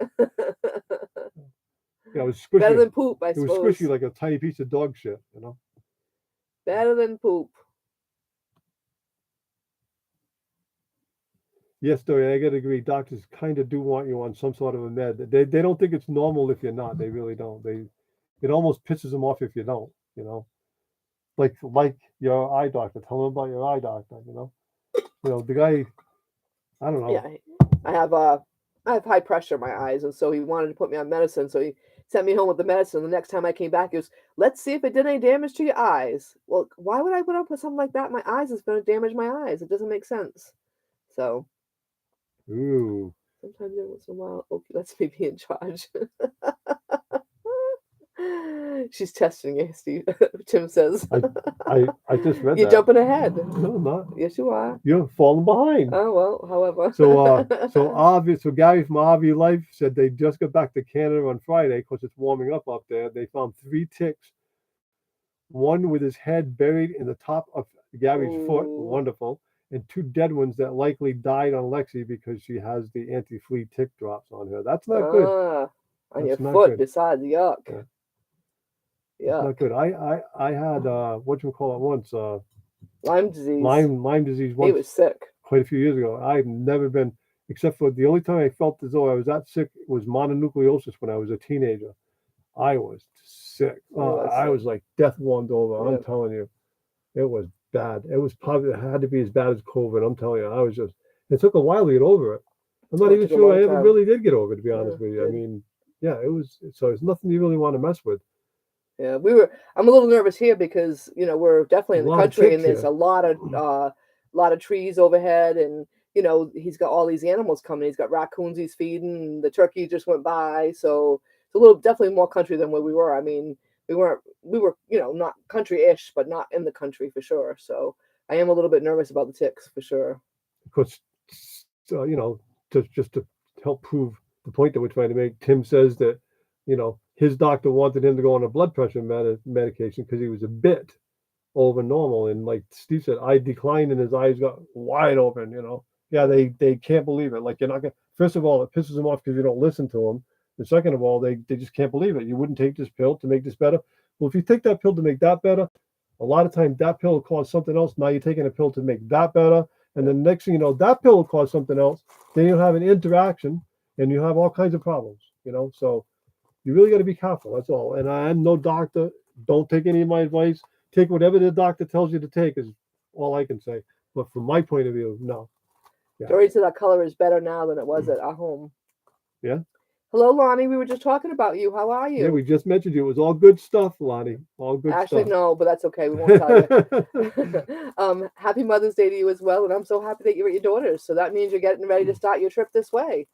Yeah, it was squishy. Better than poop, I suppose. It was squishy like a tiny piece of dog shit, you know. Better than poop. Yes, Dory, I gotta agree. Doctors kind of do want you on some sort of a med. They don't think it's normal if you're not. They really don't. It almost pisses them off if you don't. You know, like your eye doctor. Tell them about your eye doctor. You know the guy. I don't know. Yeah, I have high pressure in my eyes, and so he wanted to put me on medicine. So he sent me home with the medicine. The next time I came back, he was, let's see if it did any damage to your eyes. Well, why would I put up with something like that? My eyes is going to damage my eyes. It doesn't make sense. So. Ooh. Sometimes every once in a while, Oki lets me be in charge. She's testing you, Steve. Tim says. I just read You're that. Jumping ahead. No, I'm not. Yes, you are. You're falling behind. Oh well, however. So Gary from RV Life said they just got back to Canada on Friday because it's warming up there. They found 3 ticks. One with his head buried in the top of Gary's foot. Wonderful. And 2 dead ones that likely died on Lexi because she has the anti-flea tick drops on her. That's not good. On your foot, good. Besides, yuck. Yeah. Yuck. Not good. I had whatchamacallit once. Lyme disease. Lyme disease once. He was sick. Quite a few years ago. I've never been, except for the only time I felt as though I was that sick was mononucleosis when I was a teenager. I was sick. I was like death warmed over. Yeah. I'm telling you, it was bad. It had to be as bad as COVID. I'm telling you, it took a while to get over it. I'm not even sure I ever really did get over it, to be honest with you. I mean, yeah, it's nothing you really want to mess with. Yeah, I'm a little nervous here because, we're definitely in the country and there's a lot of trees overhead and, he's got all these animals coming. He's got raccoons he's feeding. The turkey just went by. So it's definitely more country than where we were. I mean, we were, not country-ish, but not in the country for sure. So I am a little bit nervous about the ticks for sure. Because, just to help prove the point that we're trying to make, Tim says that, his doctor wanted him to go on a blood pressure medication because he was a bit over normal. And like Steve said, eye declined and his eyes got wide open, Yeah, they can't believe it. Like, you're not going to, first of all, it pisses them off because you don't listen to them. And second of all, they just can't believe it. You wouldn't take this pill to make this better. Well, if you take that pill to make that better, a lot of times that pill will cause something else. Now you're taking a pill to make that better. And then next thing you know, that pill will cause something else. Then you'll have an interaction and you have all kinds of problems, So you really got to be careful. That's all. And I'm no doctor. Don't take any of my advice. Take whatever the doctor tells you to take is all I can say. But from my point of view, no. Yeah. Dory said our color is better now than it was at our home. Yeah? Hello, Lonnie. We were just talking about you. How are Yeah, we you? just mentioned you. It was all good stuff, Lonnie. All good Actually, stuff. no, but that's okay. We won't tell you. Happy Mother's Day to you as well, and I'm so happy that you're at your daughter's. So that means you're getting ready to start your trip this way.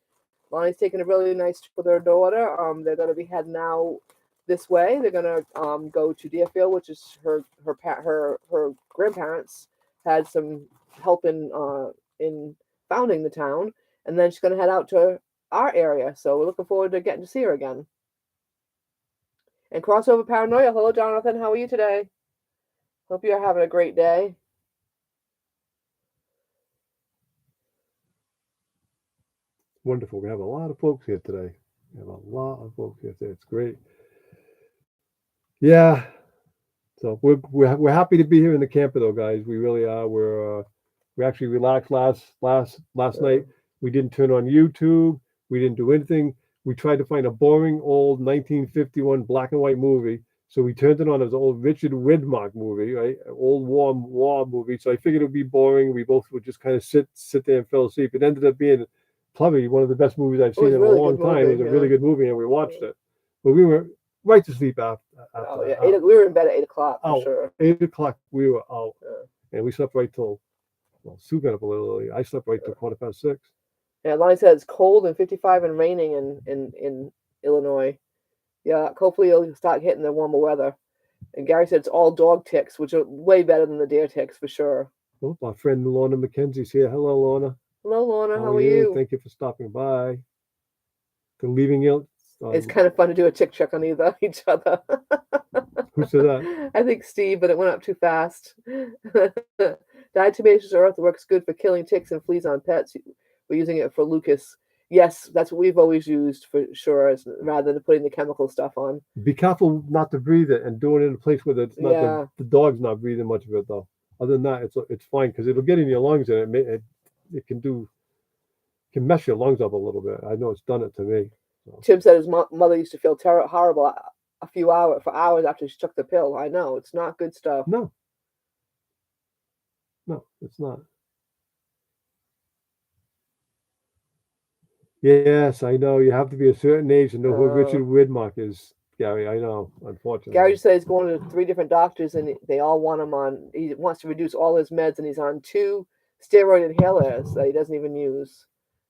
Lonnie's taking a really nice trip with her daughter. They're going to be heading out this way. They're going to go to Deerfield, which is her grandparents had some help in founding the town, and then she's going to head out to our area. So we're looking forward to getting to see her again. And crossover paranoia. Hello, Jonathan. How are you today? Hope you're having a great day. Wonderful. We have a lot of folks here today. We have a lot of folks here today. It's great. Yeah. So we're happy to be here in the camper though, guys. We really are. We actually relaxed last night. We didn't turn on YouTube. We didn't do anything. We tried to find a boring old 1951 black and white movie. So we turned it on as an old Richard Widmark movie, right? An old war movie. So I figured it would be boring. We both would just kind of sit there and fell asleep. It ended up being probably one of the best movies I've It was seen a in a really long good time. It was movie. a really Yeah. good movie, and we watched it. But we were right to sleep after Oh yeah. that. We were in bed at 8 o'clock for Oh, sure. 8 o'clock we were out, Yeah. and we slept right till, well, Sue got up a little early. I slept right till 6:15. Yeah, Lonnie said it's cold and 55 and raining in Illinois. Yeah, hopefully you'll start hitting the warmer weather. And Gary said it's all dog ticks, which are way better than the deer ticks for sure. Oh, my friend Lorna McKenzie's here. Hello, Lorna. Hello, Lorna. How How are are you? you? Thank you for stopping by. For leaving you. It's kind of fun to do a tick check on each other. Who said that? I think Steve, but it went up too fast. Diatomaceous earth works good for killing ticks and fleas on pets. We're using it for Lucas. Yes, that's what we've always used for sure, rather than putting the chemical stuff on. Be careful not to breathe it and do it in a place where it's not Yeah. the dog's not breathing much of it though. Other than that, it's fine because it'll get in your lungs and it can mess your lungs up a little bit. I know it's done it to me. So. Tim said his mother used to feel horrible for hours after she took the pill. I know it's not good stuff. No, it's not. Yes, I know. You have to be a certain age to know who Richard Widmark is, Gary. I know, unfortunately. Gary just said he's going to 3 different doctors and they all want him on. He wants to reduce all his meds and he's on 2 steroid inhalers that he doesn't even use.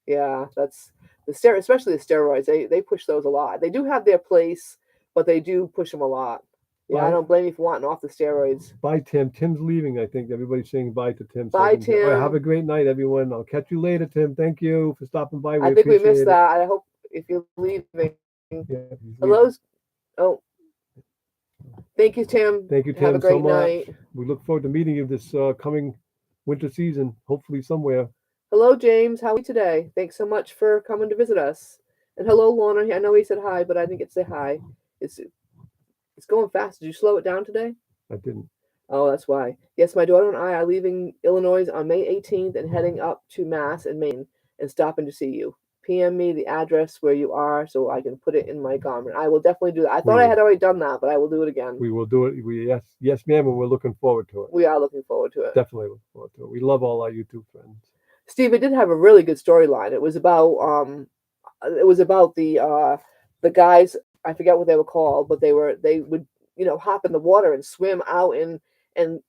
Yeah, that's especially the steroids. They push those a lot. They do have their place, but they do push them a lot. Yeah, Bye. I don't blame you for wanting off the steroids. Bye, Tim. Tim's leaving. I think everybody's saying bye to Tim. Bye, Tim. All right, have Tim. a great night, everyone. I'll catch you later, Tim. Thank you for stopping by. I think we missed appreciate that. I hope if you're leaving. Yeah, he's leaving. Hello. Oh, thank you, Tim. Thank you, Tim, Have a great so much. night. We look forward to meeting you this coming winter season, hopefully somewhere. Hello, James. How are you today? Thanks so much for coming to visit us. And hello, Lorna. I know he said hi, but I didn't get to say hi. It's going fast. Did you slow it down today? I didn't. Oh, that's why. Yes, my daughter and I are leaving Illinois on May 18th and heading up to Mass and Maine and stopping to see you. PM me the address where you are so I can put it in my garment. I will definitely do that. I thought I had already done that, but I will do it again. We will do it. Yes, ma'am, and we're looking forward to it. We are looking forward to it. Definitely looking forward to it. We love all our YouTube friends. Steve, it did have a really good storyline. It was about the guys. I forget what they were called, but they would hop in the water and swim out and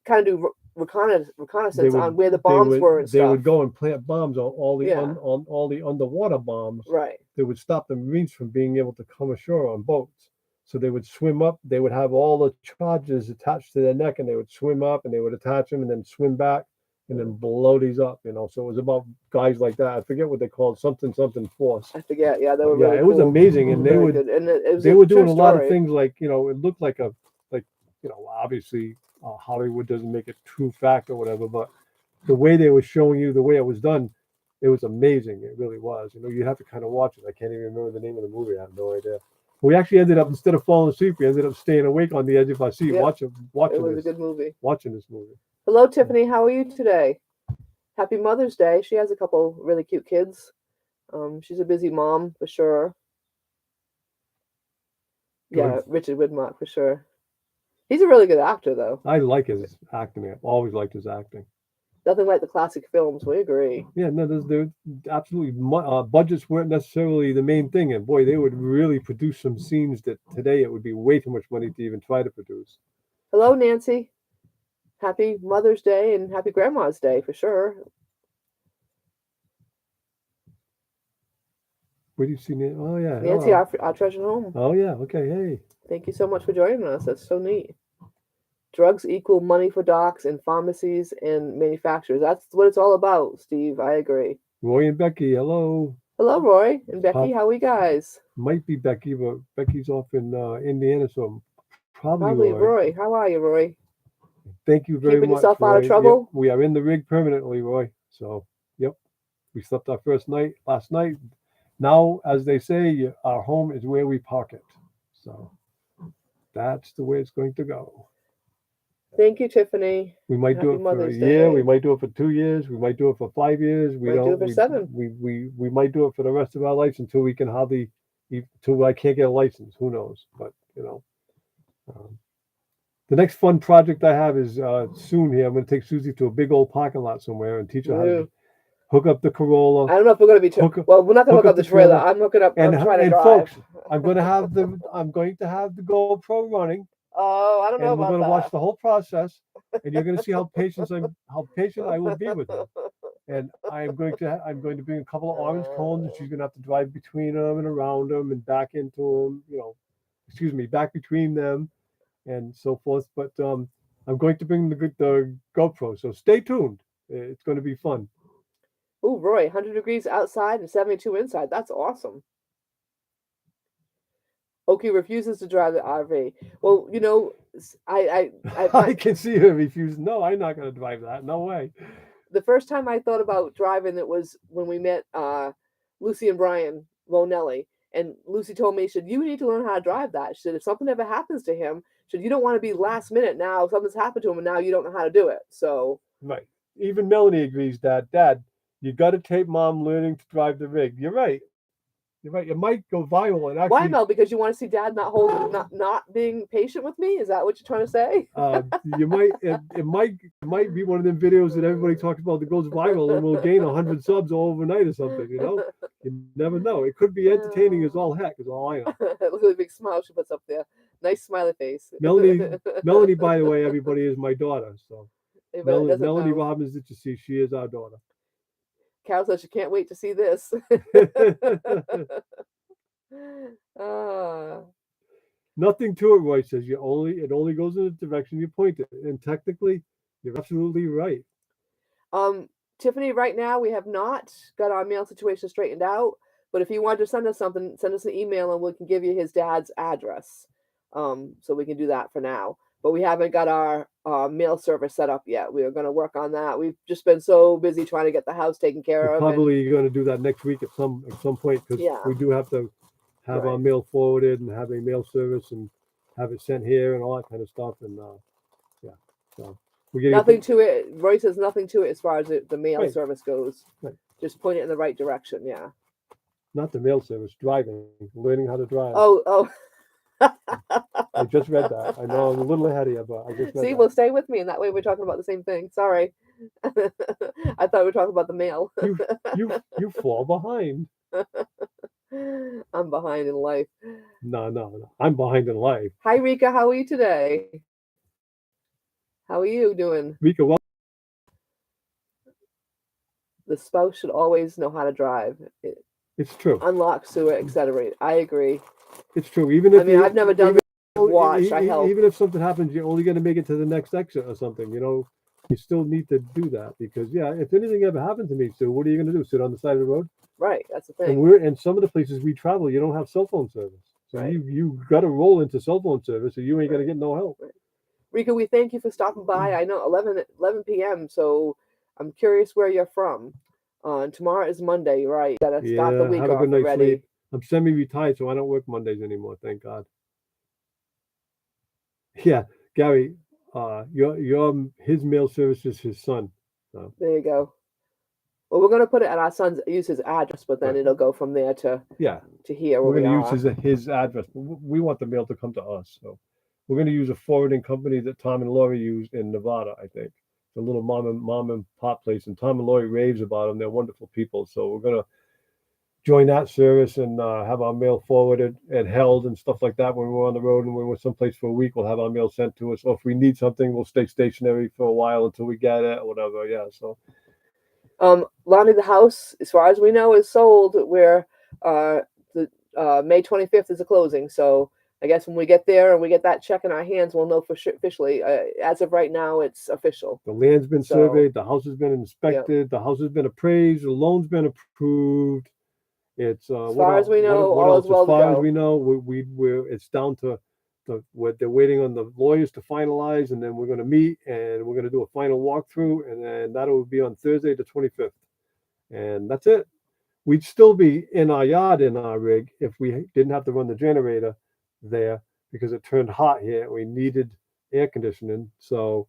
kind of do reconnaissance on where the bombs were and stuff. They would go and plant bombs on all the Yeah. on all the underwater bombs. Right. They would stop the Marines from being able to come ashore on boats. So they would swim up. They would have all the charges attached to their neck, and they would swim up and they would attach them and then swim back and then blow these up. So it was about guys like that. I forget what they called, something force. I forget. Yeah, they were really it was cool. amazing, and they would Good. And it was they a were doing true a lot of story. things like it looked like obviously Hollywood doesn't make it true fact or whatever, but the way they were showing you the way it was done, it was amazing. It really was. You have to kind of watch it. I can't even remember the name of the movie. I have no idea. We actually ended up, instead of falling asleep, we ended up staying awake on the edge of our seat watching It was this, a good movie. watching this movie. Hello, Tiffany. How are you today? Happy Mother's Day. She has a couple really cute kids. She's a busy mom for sure. Good. Yeah, Richard Widmark for sure. He's a really good actor, though. I like his acting. I've always liked his acting. Nothing like the classic films. We agree. Yeah, no, there's absolutely budgets weren't necessarily the main thing, and boy, they would really produce some scenes that today it would be way too much money to even try to produce. Hello, Nancy. Happy Mother's Day and happy Grandma's Day for sure. Where do you see Nancy? Oh yeah, Nancy, hello. our treasured home. Oh yeah, okay, hey. Thank you so much for joining us. That's so neat. Drugs equal money for docs and pharmacies and manufacturers. That's what it's all about, Steve. I agree. Roy and Becky, hello. Hello, Roy and Becky. How are you guys? Might be Becky, but Becky's off in Indiana, so probably Probably Roy. Roy. How are you, Roy? Thank you very Keeping much. yourself out of Roy. trouble? Yep, we are in the rig permanently, Roy. So, yep, we slept our first night last night. Now, as they say, our home is where we park it. So that's the way it's going to go. Thank you, Tiffany. We might do Happy it for a Mother's year. Day. We might do it for 2 years. We might do it for 5 years. We Might do don't. it for 7. We might do it for the rest of our lives until we can hardly, until I can't get a license. Who knows? But the next fun project I have is soon here. I'm going to take Susie to a big old parking lot somewhere and teach her how to hook up the Corolla. I don't know if we're going to be. Well, we're not going to hook up the trailer. I'm hooking up. I'm trying to drive. Folks, I'm going to have the GoPro running. Oh, I don't know and we're about going to that. watch the whole process, and you're going to see how patient I will be with her. And I'm going to bring a couple of orange cones, and she's going to have to drive between them and around them and back into them. Back between them, and so forth. But I'm going to bring the GoPro, so stay tuned. It's going to be fun. Oh, Roy, 100 degrees outside and 72 inside. That's awesome. Oki refuses to drive the RV. Well, I can see her refuse. No, I'm not going to drive that. No way. The first time I thought about driving, it was when we met Lucy and Brian Lonelli. And Lucy told me, she said, you need to learn how to drive that. She said, if something ever happens to him, she said, you don't want to be last minute now. Something's happened to him and now you don't know how to do it. So. Right. Even Melanie agrees that, Dad, you got to tape Mom learning to drive the rig. You're right. You're right. It might go viral. And actually, why, Mel? Because you want to see Dad not being patient with me? Is that what you're trying to say? You might. It might be one of them videos that everybody talks about that goes viral and will gain 100 subs overnight or something. You never know. It could be entertaining as all heck. Is all I know. Look at the big smile she puts up there. Nice smiley face. Melanie, by the way, everybody is my daughter. So Melanie know. Robbins, that you see, she is our daughter. Carol says she can't wait to see this. Nothing to it, Roy says. It only goes in the direction you point it. And technically, you're absolutely right. Tiffany, right now we have not got our mail situation straightened out. But if you want to send us something, send us an email and we can give you his dad's address. So we can do that for now. But we haven't got our mail service set up yet. We are going to work on that. We've just been so busy trying to get the house taken care of. Probably going to do that next week at some point because we do have to have our mail forwarded and have a mail service and have it sent here and all that kind of stuff. And so we're getting nothing to it. Roy says nothing to it as far as the mail service goes. Right. Just point it in the right direction. Yeah. Not the mail service, learning how to drive. Oh. I just read that. I know I'm a little ahead of you, but I just read that. Well, stay with me, and that way we're talking about the same thing. Sorry. I thought we were talking about the mail. You fall behind. I'm behind in life. No. I'm behind in life. Hi, Rika. How are you today? How are you doing? Rika, well. The spouse should always know how to drive. It's true. Unlock, sewer, etc. I agree. It's true. Even if I've never done watch. I help. Even if something happens, you're only going to make it to the next exit or something. You still need to do that because if anything ever happened to me, so what are you going to do? Sit on the side of the road? Right. That's the thing. And some of the places we travel, you don't have cell phone service, so you got to roll into cell phone service, or you ain't going to get no help. Right. Rika, we thank you for stopping by. I know 11 p.m. So I'm curious where you're from. Tomorrow is Monday, right? You gotta start the week have a off good night's already. sleep. I'm semi-retired, so I don't work Mondays anymore. Thank God. Yeah, Gary, his mail service is his son. So. There you go. Well, we're gonna put it at our son's use his address, but then it'll go from there to here. We're gonna use his address. We want the mail to come to us, so we're gonna use a forwarding company that Tom and Lori used in Nevada, I think. a little mom and pop place, and Tom and Lori raves about them. They're wonderful people. So we're gonna join that service and have our mail forwarded and held and stuff like that when we're on the road and when we're someplace for a week. We'll have our mail sent to us. Or if we need something, we'll stay stationary for a while until we get it or whatever. Yeah. So Lonnie, the house, as far as we know, is sold. Where the May 25th is the closing. So I guess when we get there and we get that check in our hands, we'll know for sure officially. As of right now, it's official. the land's been So, surveyed, the house has been inspected, the house has been appraised, the loan's been approved. It's as far as we know, what all else? is well As far to as go. we know, we're it's down to what they're waiting on the lawyers to finalize, and then we're going to meet and we're going to do a final walkthrough, and then that will be on Thursday the 25th, and that's it. We'd still be in our yard in our rig if we didn't have to run the generator there because it turned hot here. We needed air conditioning, so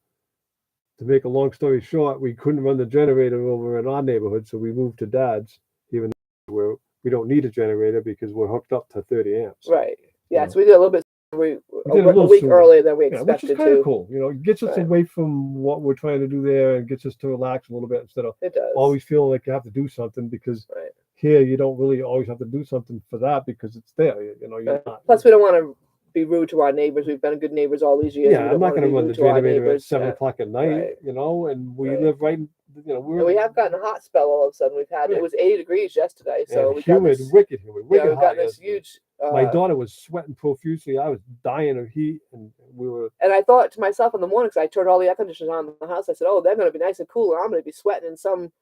to make a long story short, we couldn't run the generator over in our neighborhood, so we moved to Dad's, even though we don't need a generator because we're hooked up to 30 amps. Right. Yeah. Yeah. So we did a little bit. We A did a little week sooner. earlier than we Yeah, which is expected kind of to. cool. You know, it gets us Right. away from what we're trying to do there and gets us to relax a little bit instead of It does. always feeling like you have to do something because Right. here you don't really always have to do something for that because it's there. You know, you're not. Plus, we don't want to be rude to our neighbors. We've been good neighbors all these years. Yeah, We I'm don't not wanna going to be run the rude to our generator at neighbors. 7 o'clock at night, Right. you know, and we Right. live right, you know, And we have gotten a hot spell all of a sudden. We've had Yeah. It was 80 degrees yesterday, so and we've got humid, this. wicked humid, Yeah, wicked we've hot got this yesterday. huge. My daughter was sweating profusely. I was dying of heat, and we were. And I thought to myself in the morning, because I turned all the air conditioners on in the house, I said, "Oh, they're going to be nice and cool, and I'm going to be sweating in some,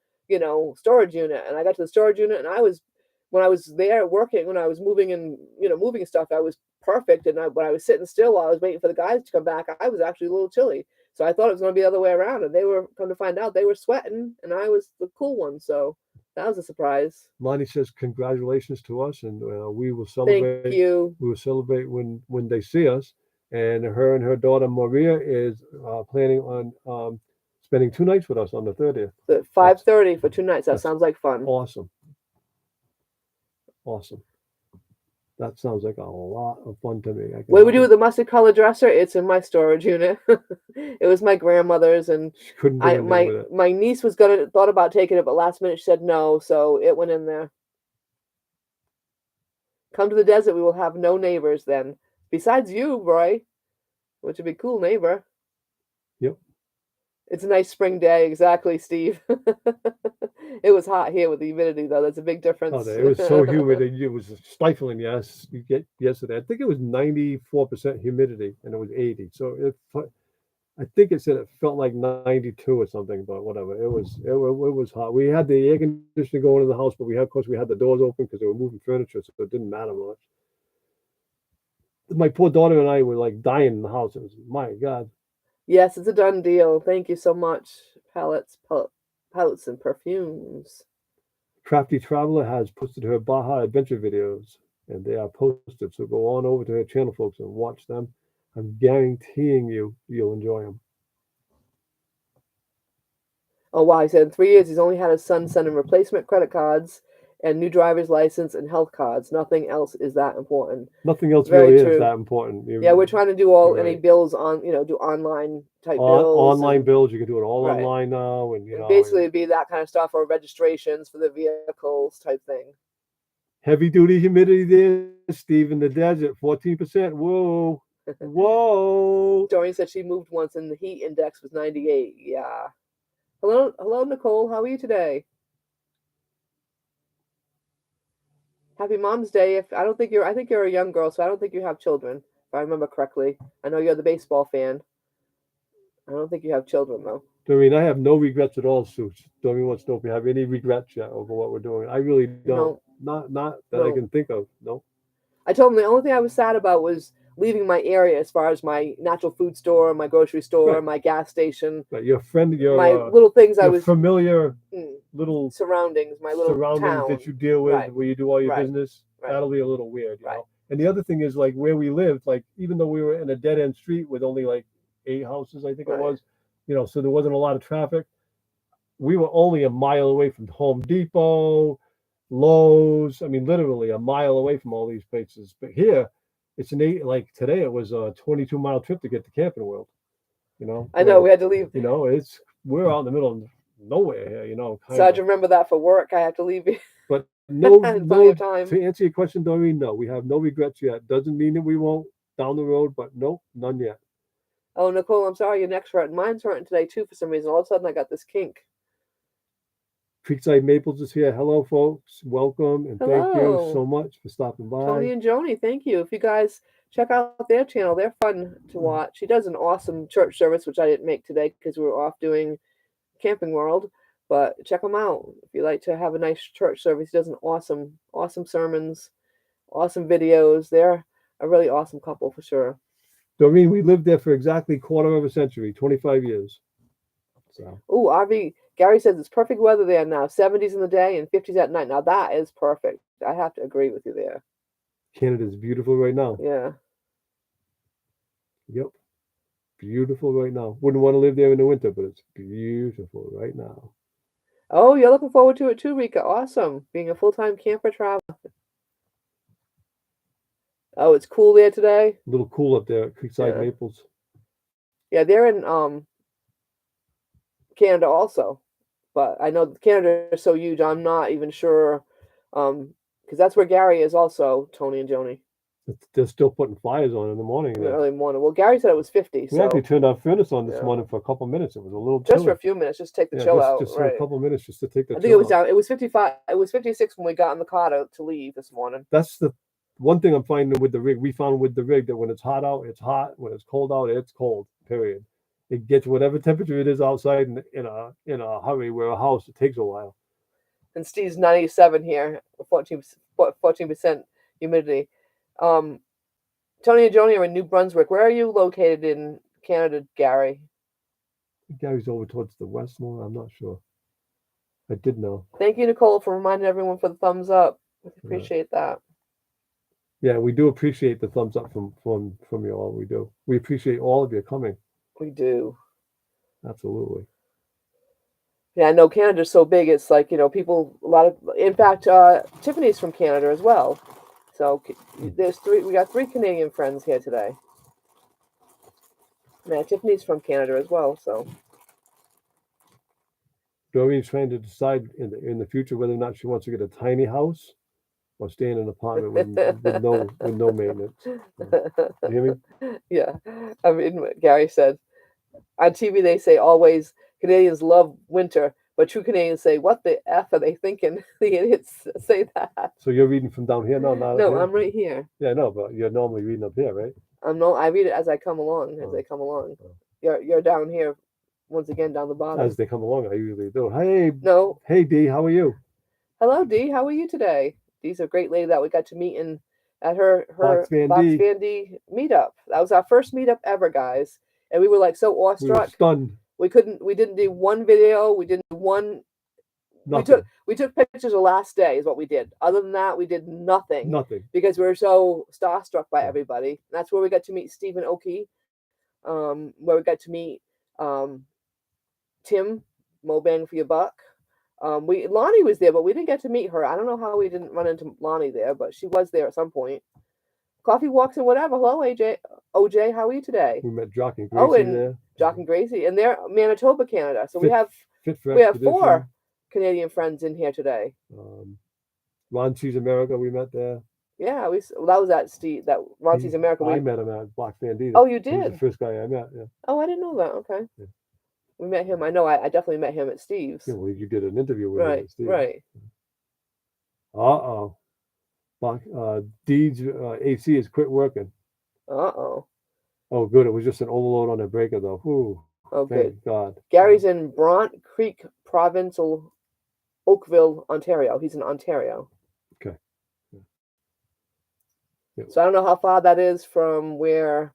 storage unit." And I got to the storage unit, and when I was there working, when I was moving and moving stuff, I was perfect. And when I was sitting still while I was waiting for the guys to come back, I was actually a little chilly. So I thought it was going to be the other way around, and they were come to find out they were sweating, and I was the cool one. So that was a surprise. Lonnie says congratulations to us, and we will Thank celebrate. you. We will celebrate when they see us. And her daughter Maria is planning on spending 2 nights with us on the 30th. So 5:30 for 2 nights. That that's sounds like fun. Awesome. Awesome. That sounds like a lot of fun to me. What we do with the mustard color dresser? It's in my storage unit. It was my grandmother's, and She couldn't do anything with it. my niece was thought about taking it, but last minute she said no, so it went in there. Come to the desert, we will have no neighbors then, besides you, Roy, which would be a cool neighbor. Yep. It's a nice spring day, exactly, Steve. It was hot here with the humidity, though. That's a big difference. Oh, it was so humid. It was stifling. Yes, you get yesterday. I think it was 94% humidity, and it was 80. So I think it said it felt like 92 or something, but whatever. It was hot. We had the air conditioning going in the house, but of course we had the doors open because they were moving furniture, so it didn't matter much. My poor daughter and I were like dying in the house. It was, my God. Yes, it's a done deal. Thank you so much. Palettes and perfumes. Crafty Traveler has posted her Baja Adventure videos, and they are posted. So go on over to her channel, folks, and watch them. I'm guaranteeing you'll enjoy them. Oh, wow. He said in 3 years, he's only had his son send him replacement credit cards and new driver's license and health cards. Nothing else is that important. Nothing else Very really true. is that important. Yeah, we're trying to do all any right. bills on, do online type bills. Online bills. You can do it all Right. online now, and And basically, it'd be that kind of stuff, or registrations for the vehicles type thing. heavy duty humidity there, Steve, in the desert, 14%. Whoa, whoa. Dorian said she moved once and the heat index was 98. Yeah. Hello, Nicole. How are you today? Happy Mom's Day. I think you're a young girl, so I don't think you have children, if I remember correctly. I know you're the baseball fan. I don't think you have children, though. Doreen, I have no regrets at all, Sue. Doreen wants to know if we have any regrets yet over what we're doing. I really don't. Not that I can think of. No. I told him the only thing I was sad about was leaving my area as far as my natural food store, my grocery store, Right. my gas station. But your friend, my little things I was familiar little surroundings, my little surroundings town that you deal with, Right. where you do all your Right. business. Right. That'll be a little weird, you Right. know. And the other thing is, like, where we lived, like, even though we were in a dead end street with only like 8 houses, I think Right. it was, so there wasn't a lot of traffic. We were only a mile away from Home Depot, Lowe's. I mean, literally a mile away from all these places. But here, it's like today, it was a 22-mile trip to get to Camping World. I know we had to leave. It's we're out in the middle of nowhere here, you know. So I just remember that for work. I have to leave you. But no, Plenty of time. to answer your question, Doreen, no, we have no regrets yet. Doesn't mean that we won't down the road, but nope, none yet. Oh, Nicole, I'm sorry, your neck's hurting. Mine's hurting today too for some reason. All of a sudden, I got this kink. Creekside Maples is here. Hello, folks. Welcome, and thank you Hello. so much for stopping Tony by. and Joni, thank you. If you guys check out their channel, they're fun to watch. She does an awesome church service, which I didn't make today because we were off doing Camping World. But check them out if you like to have a nice church service. He does an awesome sermons, awesome videos. They're a really awesome couple for sure. Doreen, we lived there for exactly quarter of a century, 25 years. So Ooh, RV. Gary says it's perfect weather there now. 70s in the day and 50s at night. Now that is perfect. I have to agree with you there. Canada's beautiful right now. Yeah. Yep. Beautiful right now. Wouldn't want to live there in the winter, but it's beautiful right now. Oh, you're looking forward to it too, Rika. Awesome. Being a full-time camper traveler. Oh, it's cool there today. A little cool up there at Creekside Yeah. Maples. Yeah, they're in Canada also. But I know Canada is so huge, I'm not even sure. Because that's where Gary is also, Tony and Joni. They're still putting fires on in the morning. In the There. early morning. Well, Gary said it was 50, We so actually turned our furnace on this yeah. morning for a couple minutes. It was a little just chilly. for a few minutes, just take the Yeah, chill out. just Right. a couple minutes just to take the I chill think it was out. down. It was 55. It was 56 when we got in the car to leave this morning. That's the one thing I'm finding with the rig. We found with the rig that when it's hot out, it's hot. When it's cold out, it's cold. Period. It gets whatever temperature it is outside in a hurry. Where a house, it takes a while. And Steve's 97 here, 14% humidity. Tony and Joni are in New Brunswick. Where are you located in Canada, Gary? Gary's over towards the west more. I'm not sure. I did know. Thank you, Nicole, for reminding everyone for the thumbs up. Appreciate that. Yeah, we do appreciate the thumbs up from you all. We do. We appreciate all of you coming. We do. Absolutely. Yeah, I know Canada's so big. It's like, people, a lot of, in fact, Tiffany's from Canada as well. So we got 3 Canadian friends here today. Yeah, Tiffany's from Canada as well, so. Doreen's trying to decide in the future whether or not she wants to get a tiny house or stay in an apartment with no maintenance. You hear me? Yeah. I mean, Gary said, on TV they say always Canadians love winter, but true Canadians say, what the F are they thinking? The idiots say that. So you're reading from down here? No, not No, up here? I'm right here. Yeah, no, but you're normally reading up here, right? I read it as I come along, as Oh. they come along. Oh. You're down here, once again, down the bottom. As they come along, I usually do. Hey, No. hey, Dee, how are you? Hello, Dee. How are you today? Dee's a great lady that we got to meet at her Box Van Box D. Van D meetup. That was our first meetup ever, guys. And we were like so We were awestruck. stunned. We didn't do one video. We didn't do one. Nothing. We took pictures the last day is what we did. Other than that, we did nothing. Nothing. Because we were so starstruck by Yeah. everybody. And that's where we got to meet Stephen Oki. Where we got to meet Tim, Mo Bang for Your Buck. Lonnie was there, but we didn't get to meet her. I don't know how we didn't run into Lonnie there, but she was there at some point. Coffee walks and whatever. Hello, OJ, how are you today? We met Jock and Gracie there. Jock and Gracie, and they're Manitoba, Canada. So we have Expedition. 4 Canadian friends in here today. Ron Sees America, we met there. Yeah, that was at Steve. That Ron Sees America. I met him at Black Van D. Oh, you He was did? the first guy I met. Yeah. Oh, I didn't know that. Okay. Yeah. We met him. I know. I definitely met him at Steve's. Yeah, well, you did an interview with him Right. at Steve. Right. Uh-oh. Deed's AC has quit working. Uh-oh. Oh, good. It was just an overload on the breaker, though. Ooh, Oh, thank good. God. Gary's in Brant Creek, Provincial, Oakville, Ontario. He's in Ontario. Okay. Yeah. Yeah. So I don't know how far that is from where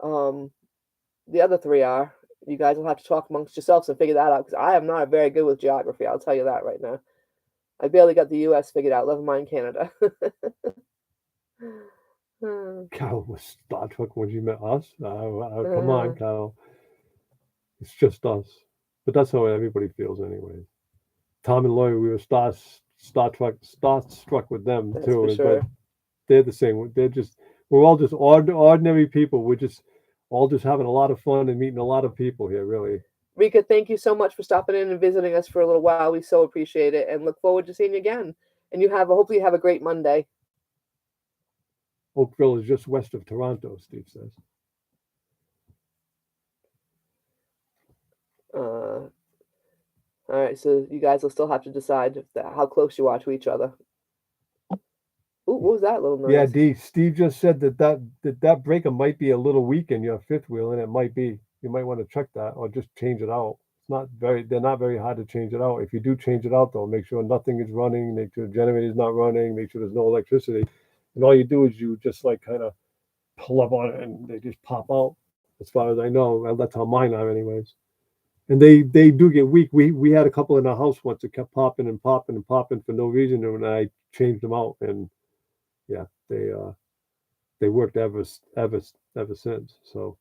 the other 3 are. You guys will have to talk amongst yourselves and figure that out, because I am not very good with geography. I'll tell you that right now. I barely got the U.S. figured out. Never mind Canada. Carol was Star Trek when she met us. Come on, Carol. It's just us. But that's how everybody feels anyway. Tom and Lori, we were starstruck with them That's too. for sure. But they're the same. We're all just ordinary people. We're just all just having a lot of fun and meeting a lot of people here, really. Rika, thank you so much for stopping in and visiting us for a little while. We so appreciate it and look forward to seeing you again. And hopefully you have a great Monday. Oakville is just west of Toronto, Steve says. All right, so you guys will still have to decide how close you are to each other. Ooh, what was that little noise? Yeah, D. Steve just said that breaker might be a little weak in your fifth wheel, and it might be. You might want to check that or just change it out. They're not very hard to change it out. If you do change it out though, make sure nothing is running, make sure the generator is not running, make sure there's no electricity. And all you do is you just like kind of pull up on it and they just pop out. As far as I know, well, that's how mine are anyways. And they do get weak. We had a couple in our house once that kept popping and popping and popping for no reason, and I changed them out, and yeah, they worked ever since. So,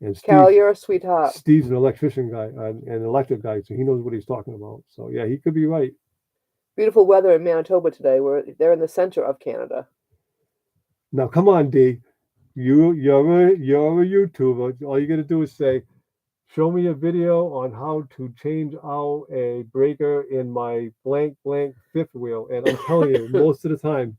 and Carol, you're a sweetheart. Steve's an electrician guy, an electric guy, so he knows what he's talking about. So yeah, he could be right. Beautiful weather in Manitoba today. They're in the center of Canada. Now come on, D. You're a YouTuber. All you got to do is say, show me a video on how to change out a breaker in my blank fifth wheel. And I'm telling you, most of the time,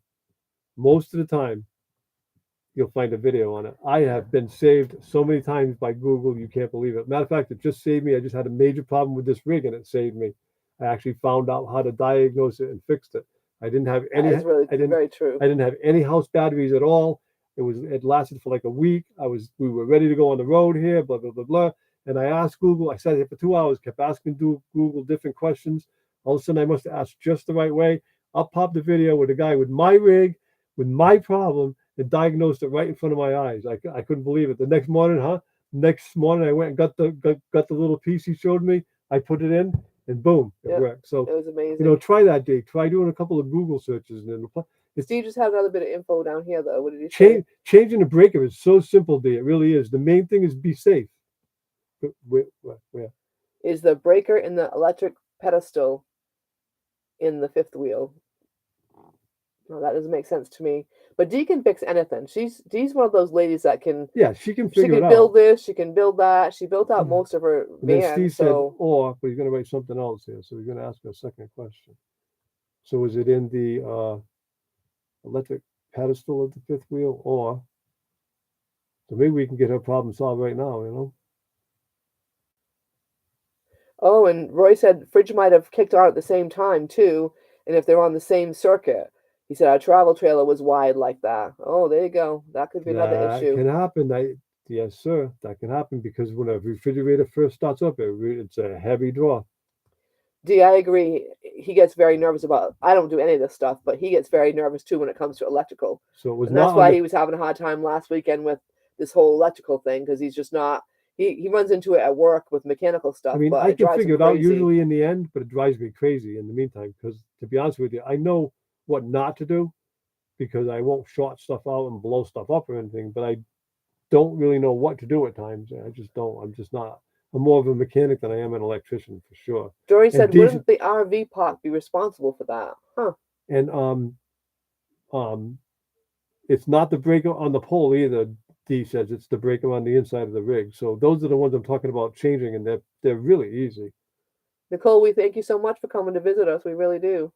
you'll find a video on it. I have been saved so many times by Google, you can't believe it. Matter of fact, it just saved me. I just had a major problem with this rig and it saved me. I actually found out how to diagnose it and fixed it. I didn't have any. That is really very true. I didn't have any house batteries at all. It lasted for like a week. We were ready to go on the road here, blah blah blah blah. And I asked Google. I sat here for 2 hours, kept asking Google different questions. All of a sudden, I must have asked just the right way. Up popped the video with a guy with my rig, with my problem, and diagnosed it right in front of my eyes. I couldn't believe it. The next morning, I went and got the little piece he showed me. I put it in, and boom, it worked. So it was amazing. Try that, Dave. Try doing a couple of Google searches and then Steve just had another bit of info down here, though. What did he say? Changing a breaker is so simple, D. It really is. The main thing is be safe. Where? Is the breaker in the electric pedestal in the fifth wheel? No, that doesn't make sense to me. But Dee can fix anything. She's one of those ladies that can. Yeah, she can figure it out. She can build this. She can build that. She built out most of her van. Then Steve said, but he's going to write something else here. So he's going to ask her a second question. So is it in the electric pedestal of the fifth wheel, or so maybe we can get her problem solved right now, Oh, and Roy said fridge might have kicked on at the same time too, and if they're on the same circuit. He said our travel trailer was wide like that. Oh, there you go. That could be another issue. That can happen. Yes, sir. That can happen because when a refrigerator first starts up, it's a heavy draw. Dee, I agree. He gets very nervous about. I don't do any of this stuff, but he gets very nervous too when it comes to electrical. So it was, and that's why he was having a hard time last weekend with this whole electrical thing, because he's just not. He runs into it at work with mechanical stuff. I mean, but I can figure it out usually in the end, but it drives me crazy in the meantime. Because to be honest with you, I know what not to do because I won't short stuff out and blow stuff up or anything. But I don't really know what to do at times. I just don't. I'm just not. I'm more of a mechanic than I am an electrician for sure. Dory said, wouldn't the RV park be responsible for that? Huh. And it's not the breaker on the pole either. Dee says it's the breaker on the inside of the rig. So those are the ones I'm talking about changing, and they're really easy. Nicole, we thank you so much for coming to visit us. We really do.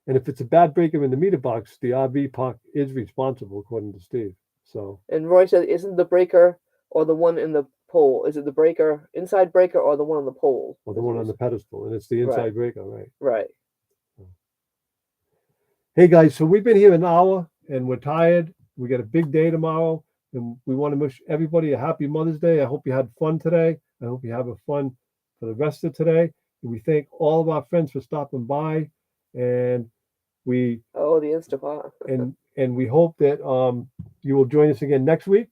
And if it's a bad breaker in the meter box, the RV park is responsible, according to Steve. So. And Roy said, isn't the breaker or the one in the pole? Is it the breaker, inside breaker, or the one on the pole? Or the one on the pedestal, and it's the inside breaker, right? Right. Hey guys, so we've been here an hour, and we're tired. We got a big day tomorrow, and we want to wish everybody a happy Mother's Day. I hope you had fun today. I hope you have a fun for the rest of today. And we thank all of our friends for stopping by, and we the Instapot. and we hope that you will join us again next week.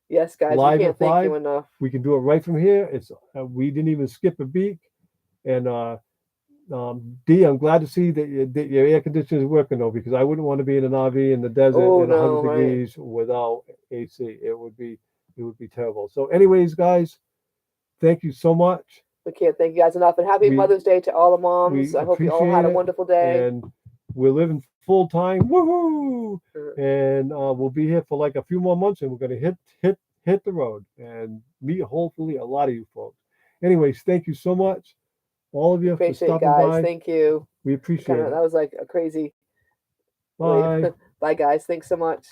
Yes, guys, we can't thank you enough. We can do it right from here. It's we didn't even skip a beat, and Dee, I'm glad to see that your air conditioner is working though, because I wouldn't want to be in an RV in the desert at 100 degrees without AC. It would be terrible. So, anyways, guys, thank you so much. We can't thank you guys enough, and happy Mother's Day to all the moms. I hope you all had a wonderful day. And we're living full time, woohoo! And we'll be here for like a few more months, and we're going to hit the road and meet hopefully a lot of you folks. Anyways, thank you so much, all of you, for Appreciate it, stopping guys. by. Thank you. We appreciate That it. was like a crazy Bye. way. Bye, guys. Thanks so much.